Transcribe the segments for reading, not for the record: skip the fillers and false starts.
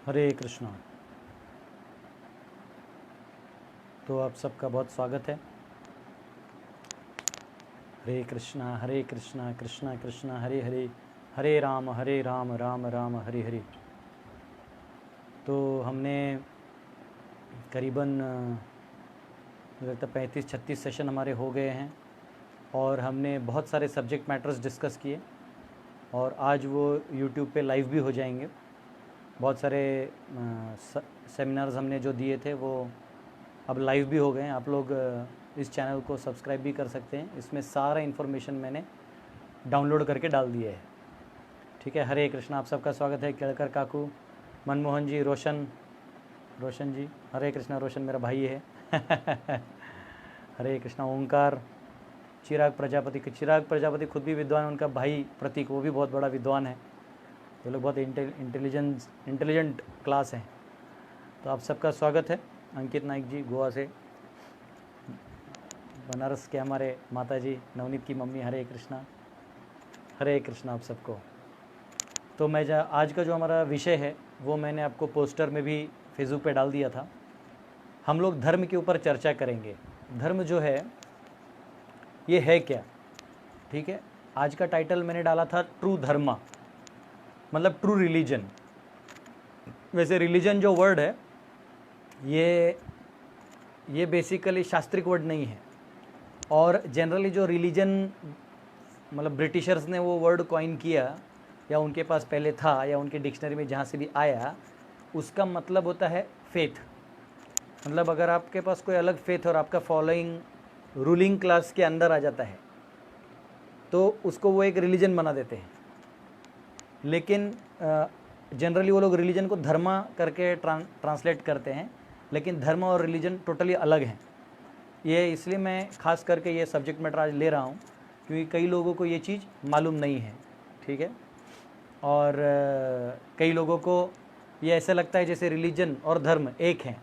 हरे कृष्णा। तो आप सबका बहुत स्वागत है। हरे कृष्णा कृष्णा कृष्णा हरे हरे, हरे राम राम राम हरे हरे। तो हमने करीबन मुझे लगता है 35-36 सेशन हमारे हो गए हैं और हमने बहुत सारे सब्जेक्ट मैटर्स डिस्कस किए और आज वो यूट्यूब पे लाइव भी हो जाएंगे। बहुत सारे सेमिनार्स हमने जो दिए थे वो अब लाइव भी हो गए हैं। आप लोग इस चैनल को सब्सक्राइब भी कर सकते हैं। इसमें सारा इन्फॉर्मेशन मैंने डाउनलोड करके डाल दिया है। ठीक है, हरे कृष्णा। आप सबका स्वागत है। केड़कर काकू, मनमोहन जी, रोशन जी, हरे कृष्णा। रोशन मेरा भाई है। हरे कृष्णा। ओंकार, चिराग प्रजापति खुद भी विद्वान, उनका भाई प्रतीक वो भी बहुत बड़ा विद्वान है। ये लोग बहुत इंटेलिजेंट क्लास हैं। तो आप सबका स्वागत है। अंकित नाइक जी गोवा से, बनारस के हमारे माता जी नवनीत की मम्मी, हरे कृष्णा आप सबको। तो मैं आज का जो हमारा विषय है वो मैंने आपको पोस्टर में भी फेसबुक पे डाल दिया था। हम लोग धर्म के ऊपर चर्चा करेंगे। धर्म जो है ये है क्या। ठीक है, आज का टाइटल मैंने डाला था ट्रू धर्मा, मतलब ट्रू रिलीजन। वैसे रिलीजन जो वर्ड है ये बेसिकली शास्त्रिक वर्ड नहीं है और जनरली जो रिलीजन मतलब ब्रिटिशर्स ने वो वर्ड कॉइन किया या उनके पास पहले था या उनके डिक्शनरी में जहाँ से भी आया, उसका मतलब होता है फेथ। मतलब अगर आपके पास कोई अलग फेथ और आपका फॉलोइंग रूलिंग क्लास के अंदर आ जाता है तो उसको वो एक रिलीजन बना देते हैं। लेकिन जनरली वो लोग रिलीजन को धर्मा करके ट्रांसलेट करते हैं, लेकिन धर्म और रिलीजन टोटली अलग हैं। ये इसलिए मैं खास करके ये सब्जेक्ट मैटर आज ले रहा हूँ क्योंकि कई लोगों को ये चीज़ मालूम नहीं है। ठीक है, और कई लोगों को ये ऐसा लगता है जैसे रिलीजन और धर्म एक हैं।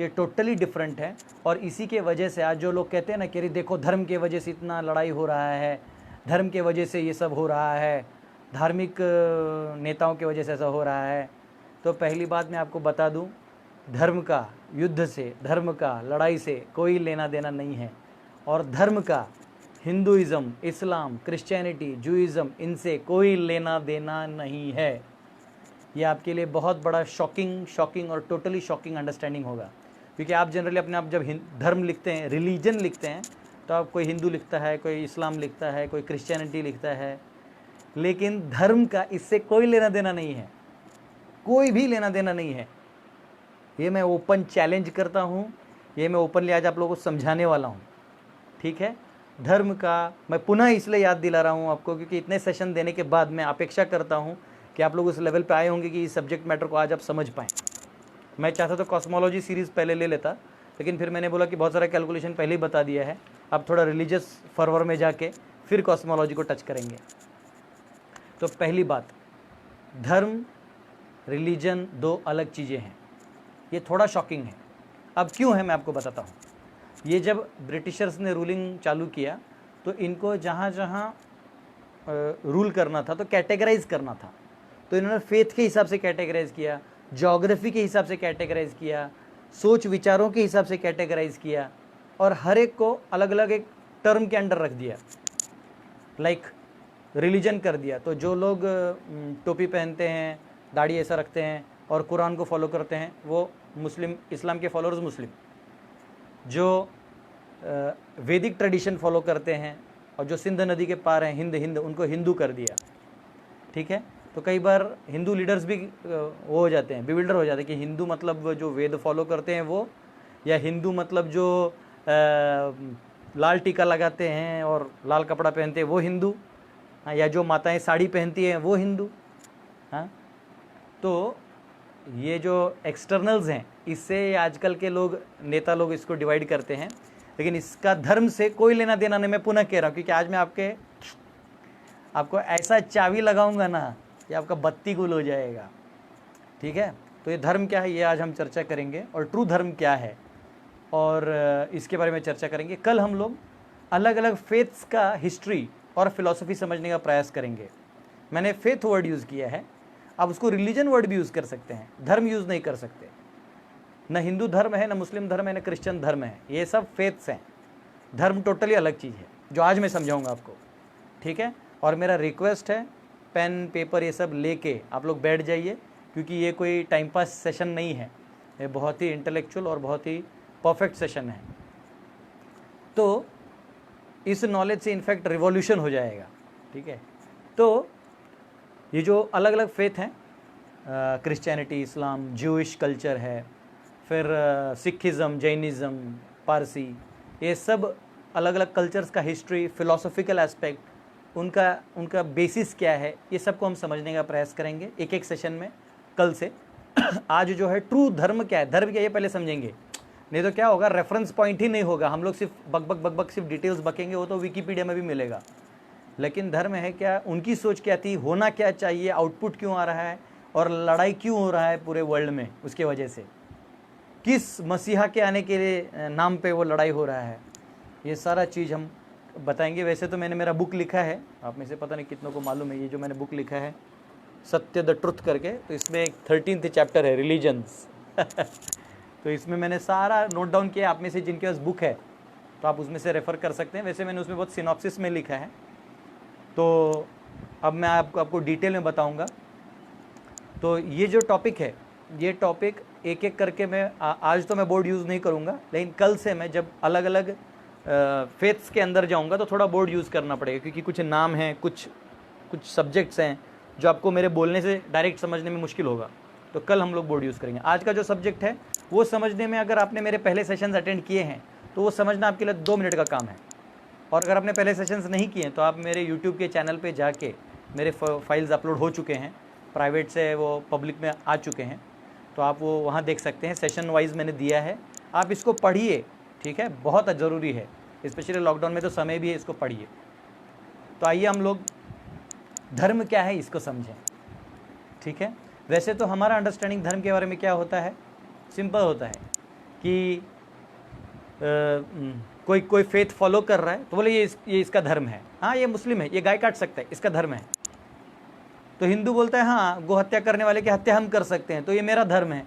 ये टोटली डिफरेंट है और इसी के वजह से आज जो लोग कहते हैं ना कि देखो धर्म के वजह से इतना लड़ाई हो रहा है, धर्म के वजह से ये सब हो रहा है, धार्मिक नेताओं की वजह से ऐसा हो रहा है। तो पहली बात मैं आपको बता दूं, धर्म का युद्ध से, धर्म का लड़ाई से कोई लेना देना नहीं है। और धर्म का हिंदुइज़्म, इस्लाम, क्रिश्चियनिटी, जूइज़्म, इनसे कोई लेना देना नहीं है। ये आपके लिए बहुत बड़ा शॉकिंग और टोटली शॉकिंग अंडरस्टैंडिंग होगा। क्योंकि आप जनरली अपने आप जब धर्म लिखते हैं, रिलीजन लिखते हैं, तो आप कोई हिंदू लिखता है, कोई इस्लाम लिखता है, कोई क्रिश्चियनिटी लिखता है, लेकिन धर्म का इससे कोई लेना देना नहीं है, कोई भी लेना देना नहीं है। ये मैं ओपन चैलेंज करता हूँ, ये मैं ओपनली आज आप लोगों को समझाने वाला हूँ। ठीक है, धर्म का मैं पुनः इसलिए याद दिला रहा हूँ आपको क्योंकि इतने सेशन देने के बाद मैं अपेक्षा करता हूँ कि आप लोग उस लेवल पे आए होंगे कि इस सब्जेक्ट मैटर को आज आप समझ पाएँ। मैं चाहता तो कॉस्मोलॉजी सीरीज़ पहले ले लेता, लेकिन फिर मैंने बोला कि बहुत सारा कैलकुलेशन पहले ही बता दिया है, अब थोड़ा रिलीजियस फर्वर में जाके फिर कॉस्मोलॉजी को टच करेंगे। तो पहली बात, धर्म रिलीजन दो अलग चीज़ें हैं। ये थोड़ा शॉकिंग है। अब क्यों है मैं आपको बताता हूँ। ये जब ब्रिटिशर्स ने रूलिंग चालू किया तो इनको जहाँ जहाँ रूल करना था तो कैटेगराइज करना था, तो इन्होंने फेथ के हिसाब से कैटेगराइज किया, ज्योग्राफी के हिसाब से कैटेगराइज किया, सोच विचारों के हिसाब से कैटेगराइज किया और हर एक को अलग अलग एक टर्म के अंडर रख दिया, लाइक रिलीजन कर दिया। तो जो लोग टोपी पहनते हैं, दाढ़ी ऐसा रखते हैं और कुरान को फॉलो करते हैं वो मुस्लिम, इस्लाम के फॉलोअर्स मुस्लिम। जो वैदिक ट्रेडिशन फॉलो करते हैं और जो सिंध नदी के पार हैं, हिंद उनको हिंदू कर दिया। ठीक है, तो कई बार हिंदू लीडर्स भी वो हो जाते हैं, बिविल्डर हो जाते हैं कि हिंदू मतलब जो वेद फॉलो करते हैं वो, या हिंदू मतलब जो लाल टीका लगाते हैं और लाल कपड़ा पहनते हैं वो हिंदू, या जो माताएं साड़ी पहनती हैं वो हिंदू। हाँ, तो ये जो एक्सटर्नल्स हैं इससे आजकल के लोग, नेता लोग इसको डिवाइड करते हैं, लेकिन इसका धर्म से कोई लेना देना नहीं। मैं पुनः कह रहा हूँ क्योंकि आज मैं आपको ऐसा चाबी लगाऊंगा ना कि आपका बत्ती गुल हो जाएगा। ठीक है, तो ये धर्म क्या है ये आज हम चर्चा करेंगे और ट्रू धर्म क्या है और इसके बारे में चर्चा करेंगे। कल हम लोग अलग अलग फेथ्स का हिस्ट्री और फिलॉसफी समझने का प्रयास करेंगे। मैंने फेथ वर्ड यूज़ किया है। आप उसको रिलीजन वर्ड भी यूज़ कर सकते हैं, धर्म यूज़ नहीं कर सकते। न हिंदू धर्म है, न मुस्लिम धर्म है, न क्रिश्चियन धर्म है, ये सब फेथ्स हैं। धर्म टोटली अलग चीज़ है, जो आज मैं समझाऊंगा आपको, ठीक है। और मेरा रिक्वेस्ट है, पेन पेपर ये सब लेके आप लोग बैठ जाइए, क्योंकि ये कोई टाइम पास सेशन नहीं है, ये बहुत ही इंटेलेक्चुअल और बहुत ही परफेक्ट सेशन है। तो इस नॉलेज से इनफैक्ट रिवॉल्यूशन हो जाएगा, ठीक है। तो ये जो अलग अलग फेथ हैं, क्रिश्चियनिटी, इस्लाम, ज्यूइश कल्चर है, फिर सिखिज़म, जैनिज़्म, पारसी, ये सब अलग अलग कल्चर्स का हिस्ट्री, फिलोसॉफिकल एस्पेक्ट, उनका बेसिस क्या है, ये सबको हम समझने का प्रयास करेंगे एक एक सेशन में कल से। आज जो है ट्रू धर्म क्या है, धर्म क्या है, ये पहले समझेंगे, नहीं तो क्या होगा, रेफरेंस पॉइंट ही नहीं होगा, हम लोग सिर्फ बक सिर्फ डिटेल्स बकेंगे, वो तो विकीपीडिया में भी मिलेगा। लेकिन धर्म है क्या, उनकी सोच क्या थी, होना क्या चाहिए, आउटपुट क्यों आ रहा है, और लड़ाई क्यों हो रहा है पूरे वर्ल्ड में, उसके वजह से किस मसीहा के आने के लिए नाम पे वो लड़ाई हो रहा है, ये सारा चीज़ हम बताएंगे। वैसे तो मैंने मेरा बुक लिखा है, आप में से पता नहीं कितनों को मालूम है, ये जो मैंने बुक लिखा है सत्य द ट्रुथ करके, तो इसमें एक 13th चैप्टर है रिलीजन्स तो इसमें मैंने सारा नोट डाउन किया। आप में से जिनके पास बुक है तो आप उसमें से रेफ़र कर सकते हैं। वैसे मैंने उसमें बहुत सिनॉप्सिस में लिखा है, तो अब मैं आपको डिटेल में बताऊंगा। तो ये जो टॉपिक है, ये टॉपिक एक एक करके मैं आज तो मैं बोर्ड यूज़ नहीं करूँगा, लेकिन कल से मैं जब अलग अलग फेथ्स के अंदर जाऊँगा तो थोड़ा बोर्ड यूज़ करना पड़ेगा, क्योंकि कुछ नाम हैं, कुछ सब्जेक्ट्स हैं जो आपको मेरे बोलने से डायरेक्ट समझने में मुश्किल होगा, तो कल हम लोग बोर्ड यूज़ करेंगे। आज का जो सब्जेक्ट है वो समझने में, अगर आपने मेरे पहले सेशंस अटेंड किए हैं तो वो समझना आपके लिए 2 मिनट का काम है। और अगर आपने पहले सेशंस नहीं किए हैं तो आप मेरे यूट्यूब के चैनल पे जाके, मेरे फाइल्स अपलोड हो चुके हैं, प्राइवेट से वो पब्लिक में आ चुके हैं, तो आप वो वहाँ देख सकते हैं, सेशन वाइज मैंने दिया है, आप इसको पढ़िए, ठीक है, बहुत ज़रूरी है, स्पेशली लॉकडाउन में तो समय भी है, इसको पढ़िए। तो आइए हम लोग धर्म क्या है इसको समझें, ठीक है। वैसे तो हमारा अंडरस्टैंडिंग धर्म के बारे में क्या होता है, सिंपल होता है कि कोई फेथ फॉलो कर रहा है तो बोले ये इसका धर्म है, हाँ ये मुस्लिम है, ये गाय काट सकता है, इसका धर्म है। तो हिंदू बोलता है हाँ गो हत्या करने वाले की हत्या हम कर सकते हैं, तो ये मेरा धर्म है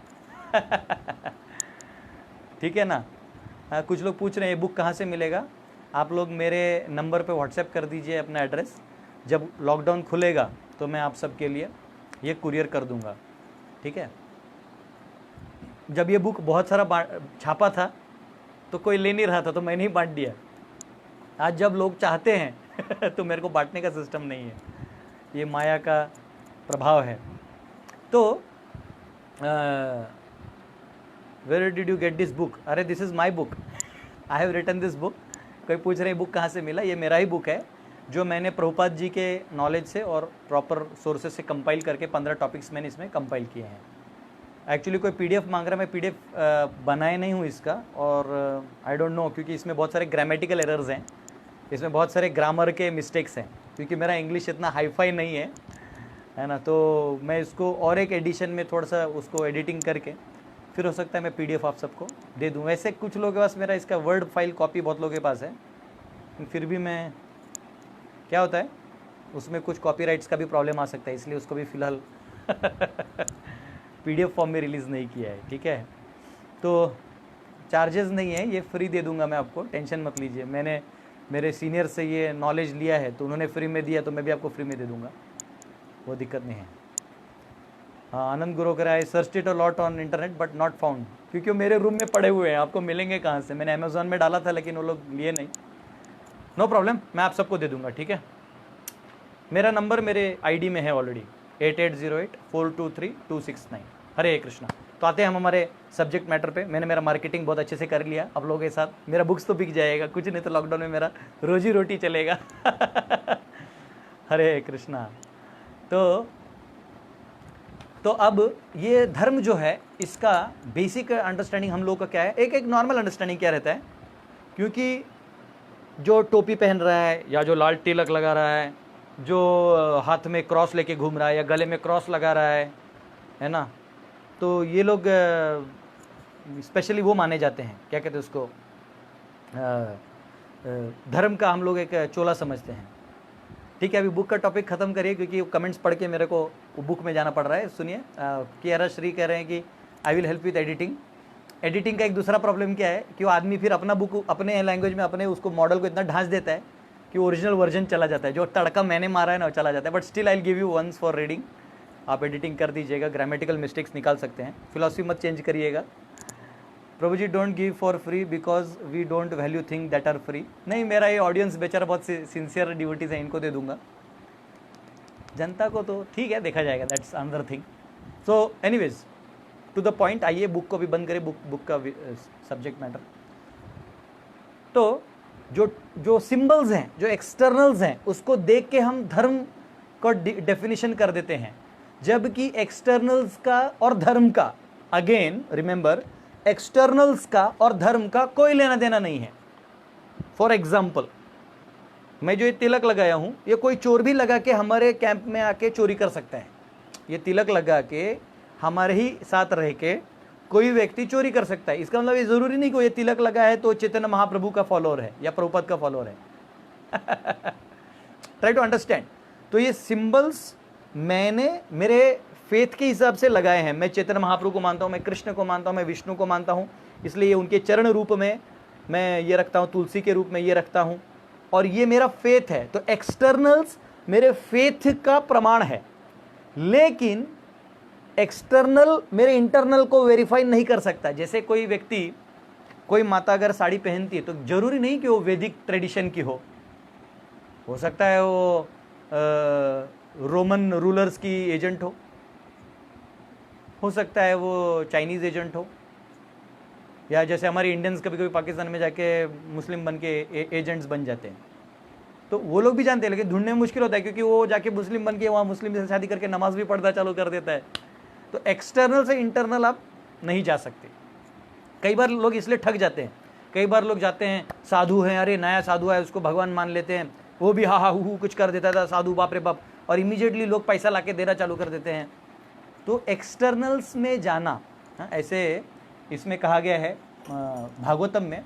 ठीक है ना। कुछ लोग पूछ रहे हैं ये बुक कहाँ से मिलेगा, आप लोग मेरे नंबर पे व्हाट्सएप कर दीजिए अपना एड्रेस, जब लॉकडाउन खुलेगा तो मैं आप सबके लिए ये कुरियर कर दूंगा, ठीक है। जब ये बुक बहुत सारा छापा था तो कोई ले नहीं रहा था, तो मैंने ही बांट दिया। आज जब लोग चाहते हैं तो मेरे को बांटने का सिस्टम नहीं है, ये माया का प्रभाव है। तो where did you get this book, अरे this is my book, I have written this book. कोई पूछ रहे बुक कहाँ से मिला, ये मेरा ही बुक है, जो मैंने प्रभुपाद जी के नॉलेज से और प्रॉपर सोर्सेज से कंपाइल करके 15 टॉपिक्स मैंने इसमें कंपाइल किए हैं। एक्चुअली कोई पीडीएफ मांग रहा है, मैं पीडीएफ बनाए नहीं हूँ इसका, और आई डोंट नो, क्योंकि इसमें बहुत सारे ग्रामेटिकल एरर्स हैं, इसमें बहुत सारे ग्रामर के मिस्टेक्स हैं, क्योंकि मेरा इंग्लिश इतना हाईफाई नहीं है ना। तो मैं इसको और एक एडिशन में थोड़ा सा उसको एडिटिंग करके फिर हो सकता है मैं पीडीएफ आप सबको दे दूँ। वैसे कुछ लोगों के पास मेरा इसका वर्ड फाइल कॉपी बहुत लोगों के पास है, फिर भी मैं, क्या होता है उसमें कुछ कॉपीराइट्स का भी प्रॉब्लम आ सकता है, इसलिए उसको भी फ़िलहाल पीडीएफ फॉर्म में रिलीज़ नहीं किया है, ठीक है। तो चार्जेस नहीं है, ये फ्री दे दूंगा मैं आपको, टेंशन मत लीजिए। मैंने मेरे सीनियर से ये नॉलेज लिया है तो उन्होंने फ्री में दिया, तो मैं भी आपको फ्री में दे दूंगा, वो दिक्कत नहीं है। हाँ, आनंद गुरु कह रहा है search it a lot on internet but not found, क्योंकि वो मेरे रूम में पड़े हुए हैं, आपको मिलेंगे कहाँ से। मैंने अमेज़ॉन में डाला था लेकिन वो लोग लिए नहीं। नो प्रॉब्लम, मैं आप सबको दे दूंगा, ठीक है। मेरा नंबर मेरे आईडी में है ऑलरेडी, 8808423269। हरे कृष्णा। तो आते हैं हम हमारे सब्जेक्ट मैटर पे। मैंने मेरा मार्केटिंग बहुत अच्छे से कर लिया आप लोगों के साथ, मेरा बुक्स तो बिक जाएगा, कुछ नहीं तो लॉकडाउन में मेरा रोजी रोटी चलेगा हरे कृष्णा। तो अब ये धर्म जो है, इसका बेसिक अंडरस्टैंडिंग हम लोग का क्या है, एक नॉर्मल अंडरस्टैंडिंग क्या रहता है, क्योंकि जो टोपी पहन रहा है या जो लाल तिलक लगा रहा है, जो हाथ में क्रॉस लेके घूम रहा है या गले में क्रॉस लगा रहा है ना, तो ये लोग स्पेशली वो माने जाते हैं, क्या कहते हैं उसको, धर्म का हम लोग एक चोला समझते हैं, ठीक है, अभी बुक का टॉपिक खत्म करिए क्योंकि कमेंट्स पढ़ के मेरे को बुक में जाना पड़ रहा है। सुनिए, कियारा श्री कह रहे हैं कि I will help with editing. Editing का एक दूसरा प्रॉब्लम क्या है कि वो आदमी फिर अपना बुक अपने लैंग्वेज में अपने उसको मॉडल को इतना ढांस देता है कि ओरिजिनल वर्जन चला जाता है, जो तड़का मैंने मारा है ना वो चला जाता है। But still I will give you once for reading. आप एडिटिंग कर दीजिएगा, ग्रामेटिकल मिस्टेक्स निकाल सकते हैं, फिलॉसफी मत चेंज करिएगा। Prabhu ji don't give for free because we don't value thing that are free. नहीं, मेरा ये ऑडियंस बेचारा बहुत सिंसियर डिवोटीज है, इनको दे दूंगा। जनता को तो ठीक है, देखा जाएगा, that's another thing. So anyways to the point, आइए बुक को भी बंद करें, बुक का सब्जेक्ट मैटर। तो जो सिंबल्स हैं, जो एक्सटर्नल्स हैं, उसको देख के हम धर्म को डेफिनेशन कर देते हैं, जबकि एक्सटर्नल्स का और धर्म का, अगेन रिमेंबर, एक्सटर्नल्स का और धर्म का कोई लेना देना नहीं है। फॉर एग्जाम्पल, मैं जो ये तिलक लगाया हूं, ये कोई चोर भी लगा के हमारे कैंप में आके चोरी कर सकता है। ये तिलक लगा के हमारे ही साथ रह के कोई व्यक्ति चोरी कर सकता है। इसका मतलब ये जरूरी नहीं कि ये तिलक लगा है तो चैतन्य महाप्रभु का फॉलोअर है या प्रभुपाद का फॉलोअर है। Try to understand. तो ये सिंबल्स मैंने मेरे फेथ के हिसाब से लगाए हैं। मैं चैतन्य महाप्रभु को मानता हूं, मैं कृष्ण को मानता हूं, मैं विष्णु को मानता हूं, इसलिए ये उनके चरण रूप में मैं ये रखता हूं, तुलसी के रूप में ये रखता हूं, और ये मेरा फेथ है। तो एक्सटर्नल्स मेरे फेथ का प्रमाण है, लेकिन एक्सटर्नल मेरे इंटरनल को वेरीफाई नहीं कर सकता। जैसे कोई व्यक्ति, कोई माता अगर साड़ी पहनती है तो जरूरी नहीं कि वो वैदिक ट्रेडिशन की हो सकता है वो रोमन रूलर्स की एजेंट हो सकता है वो चाइनीज एजेंट हो, या जैसे हमारे इंडियंस कभी कभी पाकिस्तान में जाके मुस्लिम बन के एजेंट्स बन जाते हैं, तो वो लोग भी जानते हैं, लेकिन ढूंढने में मुश्किल होता है क्योंकि वो जाके मुस्लिम बन के वहाँ मुस्लिम से शादी करके नमाज भी पढ़ना चालू कर देता है। तो एक्सटर्नल से इंटरनल आप नहीं जा सकते। कई बार लोग इसलिए ठग जाते हैं। कई बार लोग जाते हैं, साधु हैं, अरे नया साधु है, उसको भगवान मान लेते हैं, वो भी हा हा हु कुछ कर देता था, साधु बाप रे बाप, और इमीडिएटली लोग पैसा लाके देना चालू कर देते हैं। तो एक्सटर्नल्स में जाना, ऐसे इसमें कहा गया है भागवतम में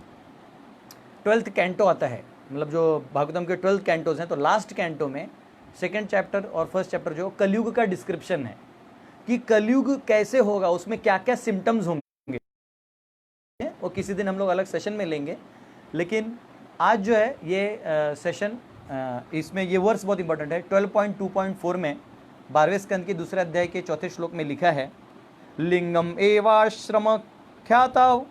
12th कैंटो आता है, मतलब जो भागवतम के 12 कैंटोज हैं, तो लास्ट कैंटो में 2nd चैप्टर और 1st चैप्टर जो कलयुग का डिस्क्रिप्शन है कि कलयुग कैसे होगा, उसमें क्या क्या सिम्टम्स होंगे, वो किसी दिन हम लोग अलग सेशन में लेंगे। लेकिन आज जो है ये सेशन, इसमें ये वर्स बहुत इंपॉर्टेंट है। 12.2.4 में 12वें स्कंद के दूसरे अध्याय के 4थे श्लोक में लिखा है, लिंगम एवाश्रम ख्याताव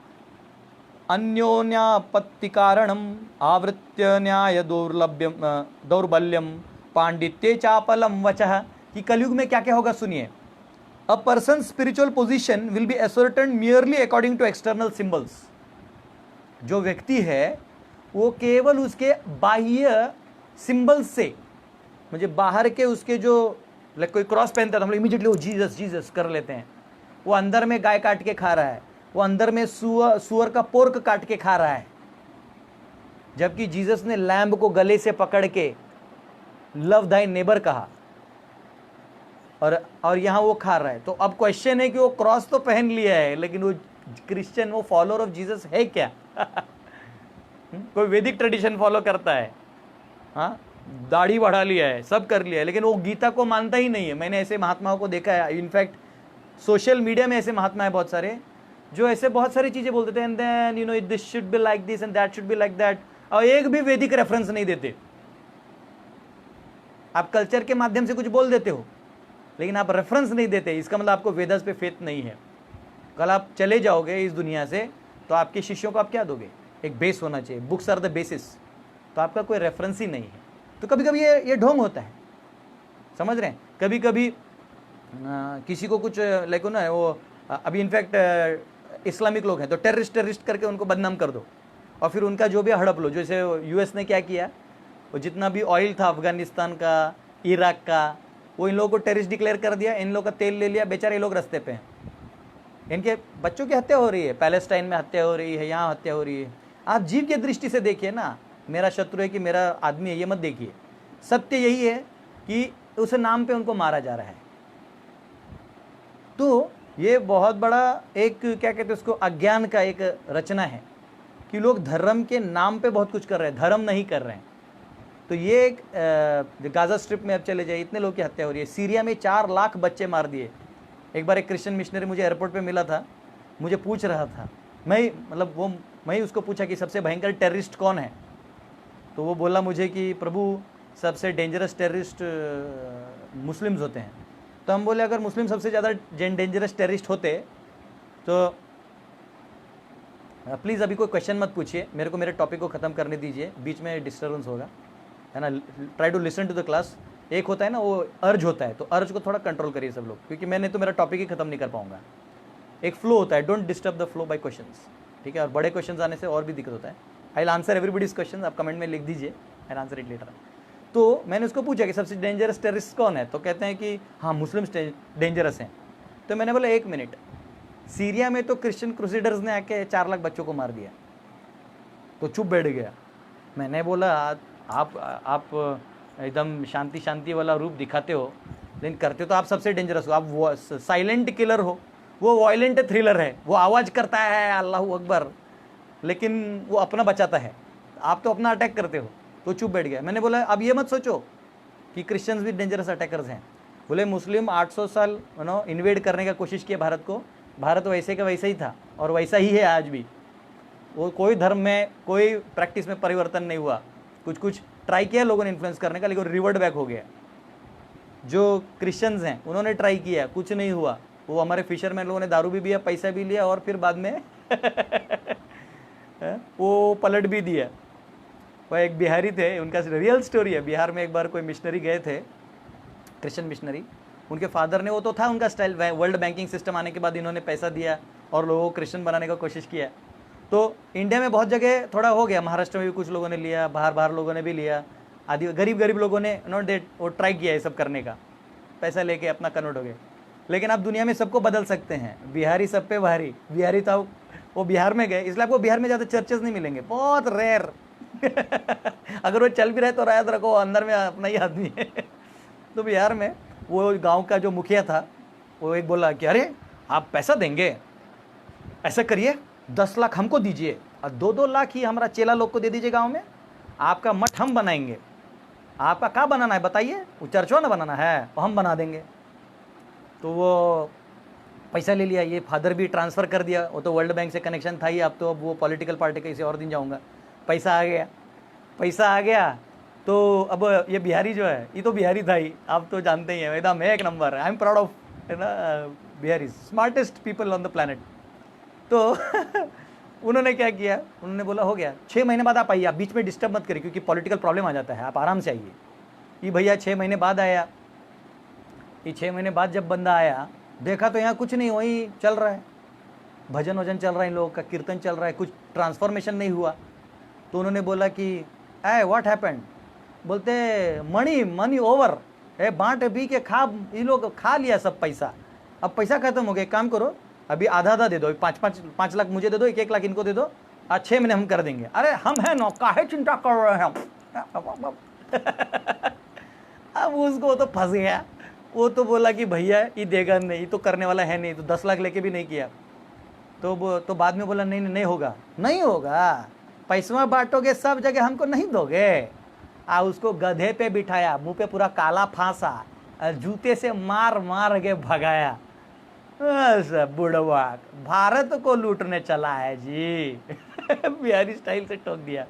अन्योन्यापत्ति कारणम आवृत्य न्याय दौर्बल्यम पांडित्य चापलम वचः। कि कलयुग में क्या क्या होगा सुनिए। A person spiritual position will be ascertain merely according to external symbols. जो व्यक्ति है वो केवल उसके बाह्य सिंबल्स से, मुझे बाहर के उसके जो, कोई क्रॉस पहनता है तो हम लोग इमीडिएटली वो जीसस जीसस कर लेते हैं। वो अंदर में गाय काट के खा रहा है, वो अंदर में सुअर का पोर्क काट के खा रहा है, जबकि जीसस ने लैम्ब को गले से पकड़ के लव दाई नेबर कहा, और यहां वो खा रहा है। तो अब क्वेश्चन है कि वो क्रॉस तो पहन लिया है, लेकिन वो क्रिश्चियन, वो फॉलोअर ऑफ जीसस है क्या? कोई वैदिक ट्रेडिशन फॉलो करता है, हाँ, दाढ़ी बढ़ा लिया है, सब कर लिया है, लेकिन वो गीता को मानता ही नहीं है। मैंने ऐसे महात्माओं को देखा है, इनफैक्ट सोशल मीडिया में ऐसे महात्मा है बहुत सारे, जो ऐसे बहुत सारी चीजें बोल देते हैं, and then you know this should be like this and that should be like that, और एक भी वैदिक रेफरेंस नहीं देते। आप कल्चर के माध्यम से कुछ बोल देते हो, लेकिन आप रेफरेंस नहीं देते, इसका मतलब आपको वेदास पे फेथ नहीं है। कल आप चले जाओगे इस दुनिया से, तो आपके शिष्यों को आप क्या दोगे? एक बेस होना चाहिए, बुक्स आर द बेसिस। तो आपका कोई रेफरेंस ही नहीं है। तो कभी कभी ये ढोंग होता है, समझ रहे हैं? कभी कभी किसी को कुछ लाइक ना, वो अभी इनफैक्ट इस्लामिक लोग हैं तो टेररिस्ट करके उनको बदनाम कर दो, और फिर उनका जो भी हड़प लो। जैसे यूएस ने क्या किया, वो जितना भी ऑयल था अफगानिस्तान का, इराक का, वो इन लोगों को टेररिस्ट डिक्लेयर कर दिया, इन लोगों का तेल ले लिया, बेचारे लोग रास्ते पे हैं, इनके बच्चों की हत्या हो रही है, पैलेस्टाइन में हत्या हो रही है, यहाँ हत्या हो रही है। आप जीव की दृष्टि से देखिए ना, मेरा शत्रु है कि मेरा आदमी है, ये मत देखिए। सत्य यही है कि उस नाम पे उनको मारा जा रहा है। तो ये बहुत बड़ा एक, क्या कहते हैं उसको, अज्ञान का एक रचना है कि लोग धर्म के नाम पे बहुत कुछ कर रहे हैं, धर्म नहीं कर रहे हैं। तो ये एक गाजा स्ट्रिप में अब चले जाइए, इतने लोग की हत्या हो रही है। सीरिया में 4 लाख बच्चे मार दिए। एक बार एक क्रिश्चियन मिशनरी मुझे एयरपोर्ट पे मिला था, मुझे पूछ रहा था, मैं ही उसको पूछा कि सबसे भयंकर टेररिस्ट कौन है। तो वो बोला मुझे कि प्रभु सबसे डेंजरस टेररिस्ट मुस्लिम्स होते हैं। तो हम बोले अगर मुस्लिम सबसे ज़्यादा डेंजरस टेररिस्ट होते तो प्लीज़ अभी कोई क्वेश्चन मत पूछिए, मेरे को मेरे टॉपिक को ख़त्म करने दीजिए, बीच में डिस्टर्बेंस होगा, है ना। Try to listen to the class. एक होता है ना वो अर्ज होता है, तो अर्ज को थोड़ा कंट्रोल करिए सब लोग, क्योंकि मैंने तो मेरा टॉपिक ही ख़त्म नहीं कर पाऊंगा। एक फ्लो होता है, don't disturb the flow bye questions, ठीक है। और बड़े क्वेश्चंस आने से और भी दिक्कत होता है। I will answer everybody's question, आप कमेंट में लिख दीजिए, I will answer it later. तो मैंने उसको पूछा कि सबसे डेंजरस टेररिस्ट कौन है, तो कहते हैं कि हाँ मुस्लिम्स डेंजरस हैं। तो मैंने बोला 1 मिनट, सीरिया में तो क्रिश्चियन क्रूसेडर्स ने आके 4 लाख बच्चों को मार दिया। तो चुप बैठ गया। मैंने बोला आप एकदम शांति शांति वाला रूप दिखाते हो, लेकिन करते तो आप सबसे डेंजरस हो। आप वो साइलेंट किलर हो, वो वायलेंट थ्रिलर है, वो आवाज़ करता है अल्लाहू अकबर, लेकिन वो अपना बचाता है। आप तो अपना अटैक करते हो। तो चुप बैठ गया। मैंने बोला अब ये मत सोचो कि क्रिश्चियंस भी डेंजरस अटैकर्स हैं। बोले मुस्लिम 800 साल इन्वेड करने का कोशिश किया भारत को, भारत वैसे का वैसा ही था और वैसा ही है आज भी। वो कोई धर्म में कोई प्रैक्टिस में परिवर्तन नहीं हुआ। कुछ कुछ ट्राई किया लोगों ने इन्फ्लुएंस करने का, लेकिन रिवर्ट बैक हो गया। जो क्रिश्चियंस हैं उन्होंने ट्राई किया, कुछ नहीं हुआ। वो हमारे फिशरमैन लोगों ने दारू भी पिया, पैसा भी लिया और फिर बाद में वो पलट भी दिया। वह एक बिहारी थे, उनका रियल स्टोरी है। बिहार में एक बार कोई मिशनरी गए थे, क्रिश्चियन मिशनरी। उनके फादर ने, वो तो था उनका स्टाइल, वर्ल्ड बैंकिंग सिस्टम आने के बाद इन्होंने पैसा दिया और लोगों को क्रिश्चियन बनाने का कोशिश किया। तो इंडिया में बहुत जगह थोड़ा हो गया, महाराष्ट्र में भी कुछ लोगों ने लिया, बाहर लोगों ने भी लिया, आदि गरीब लोगों ने वो ट्राई किया ये सब करने का, पैसा लेके अपना कन्वर्ट हो गए। लेकिन आप दुनिया में सबको बदल सकते हैं। बिहारी सब पे भारी, बिहारी था वो बिहार में गए, इसलिए आपको बिहार में ज़्यादा चर्चेस नहीं मिलेंगे, बहुत रेयर। अगर वो चल भी रहे तो याद रखो अंदर में अपना ही आदमी है। तो बिहार में वो गांव का जो मुखिया था, वो एक बोला कि अरे आप पैसा देंगे, ऐसा करिए 10 लाख हमको दीजिए और 2-2 लाख ही हमारा चेला लोग को दे दीजिए गांव में, आपका मठ हम बनाएंगे। आपका क्या बनाना है बताइए, वो चर्चवा ना बनाना है, वो हम बना देंगे। तो वो पैसा ले लिया, ये फादर भी ट्रांसफ़र कर दिया, वो तो वर्ल्ड बैंक से कनेक्शन था ही। अब तो अब वो पॉलिटिकल पार्टी किसी और दिन जाऊँगा। पैसा आ गया। तो अब ये बिहारी जो है, ये तो बिहारी था ही, आप तो जानते ही हैं, एकदम एक number. I am proud of Bihari, smartest people on the planet. तो उन्होंने क्या किया, उन्होंने बोला हो गया 6 महीने बाद आप आइए, आप बीच में डिस्टर्ब मत करिए क्योंकि पॉलिटिकल प्रॉब्लम आ जाता है, आप आराम से आइए। ये भैया 6 महीने बाद आया। ये 6 महीने बाद जब बंदा आया, देखा तो यहाँ कुछ नहीं, वही चल रहा है, भजन वजन चल रहा है, इन लोगों का कीर्तन चल रहा है, कुछ ट्रांसफॉर्मेशन नहीं हुआ। तो उन्होंने बोला कि ए व्हाट हैपेंड, बोलते मनी ओवर, बांट भी के खा, ये लोग खा लिया सब पैसा, अब पैसा खत्म हो गया। काम करो अभी आधा दे दो, 5 लाख मुझे दे दो, 1 लाख इनको दे दो, आज 6 महीने हम कर देंगे। अरे हम हैं ना, काहे चिंता कर रहे हैं हम। अब उसको तो फंस गया। वो तो बोला कि भैया ये देगा नहीं, तो करने वाला है नहीं, तो 10 लाख लेके भी नहीं किया। तो बाद में बोला नहीं होगा, पैसा बांटोगे सब जगह, हमको नहीं दोगे। उसको गधे पे बिठाया, मुंह पे पूरा काला फांसा, जूते से मार के भगाया। बुढ़वा भारत को लूटने चला है जी। बिहारी स्टाइल से ठोक दिया।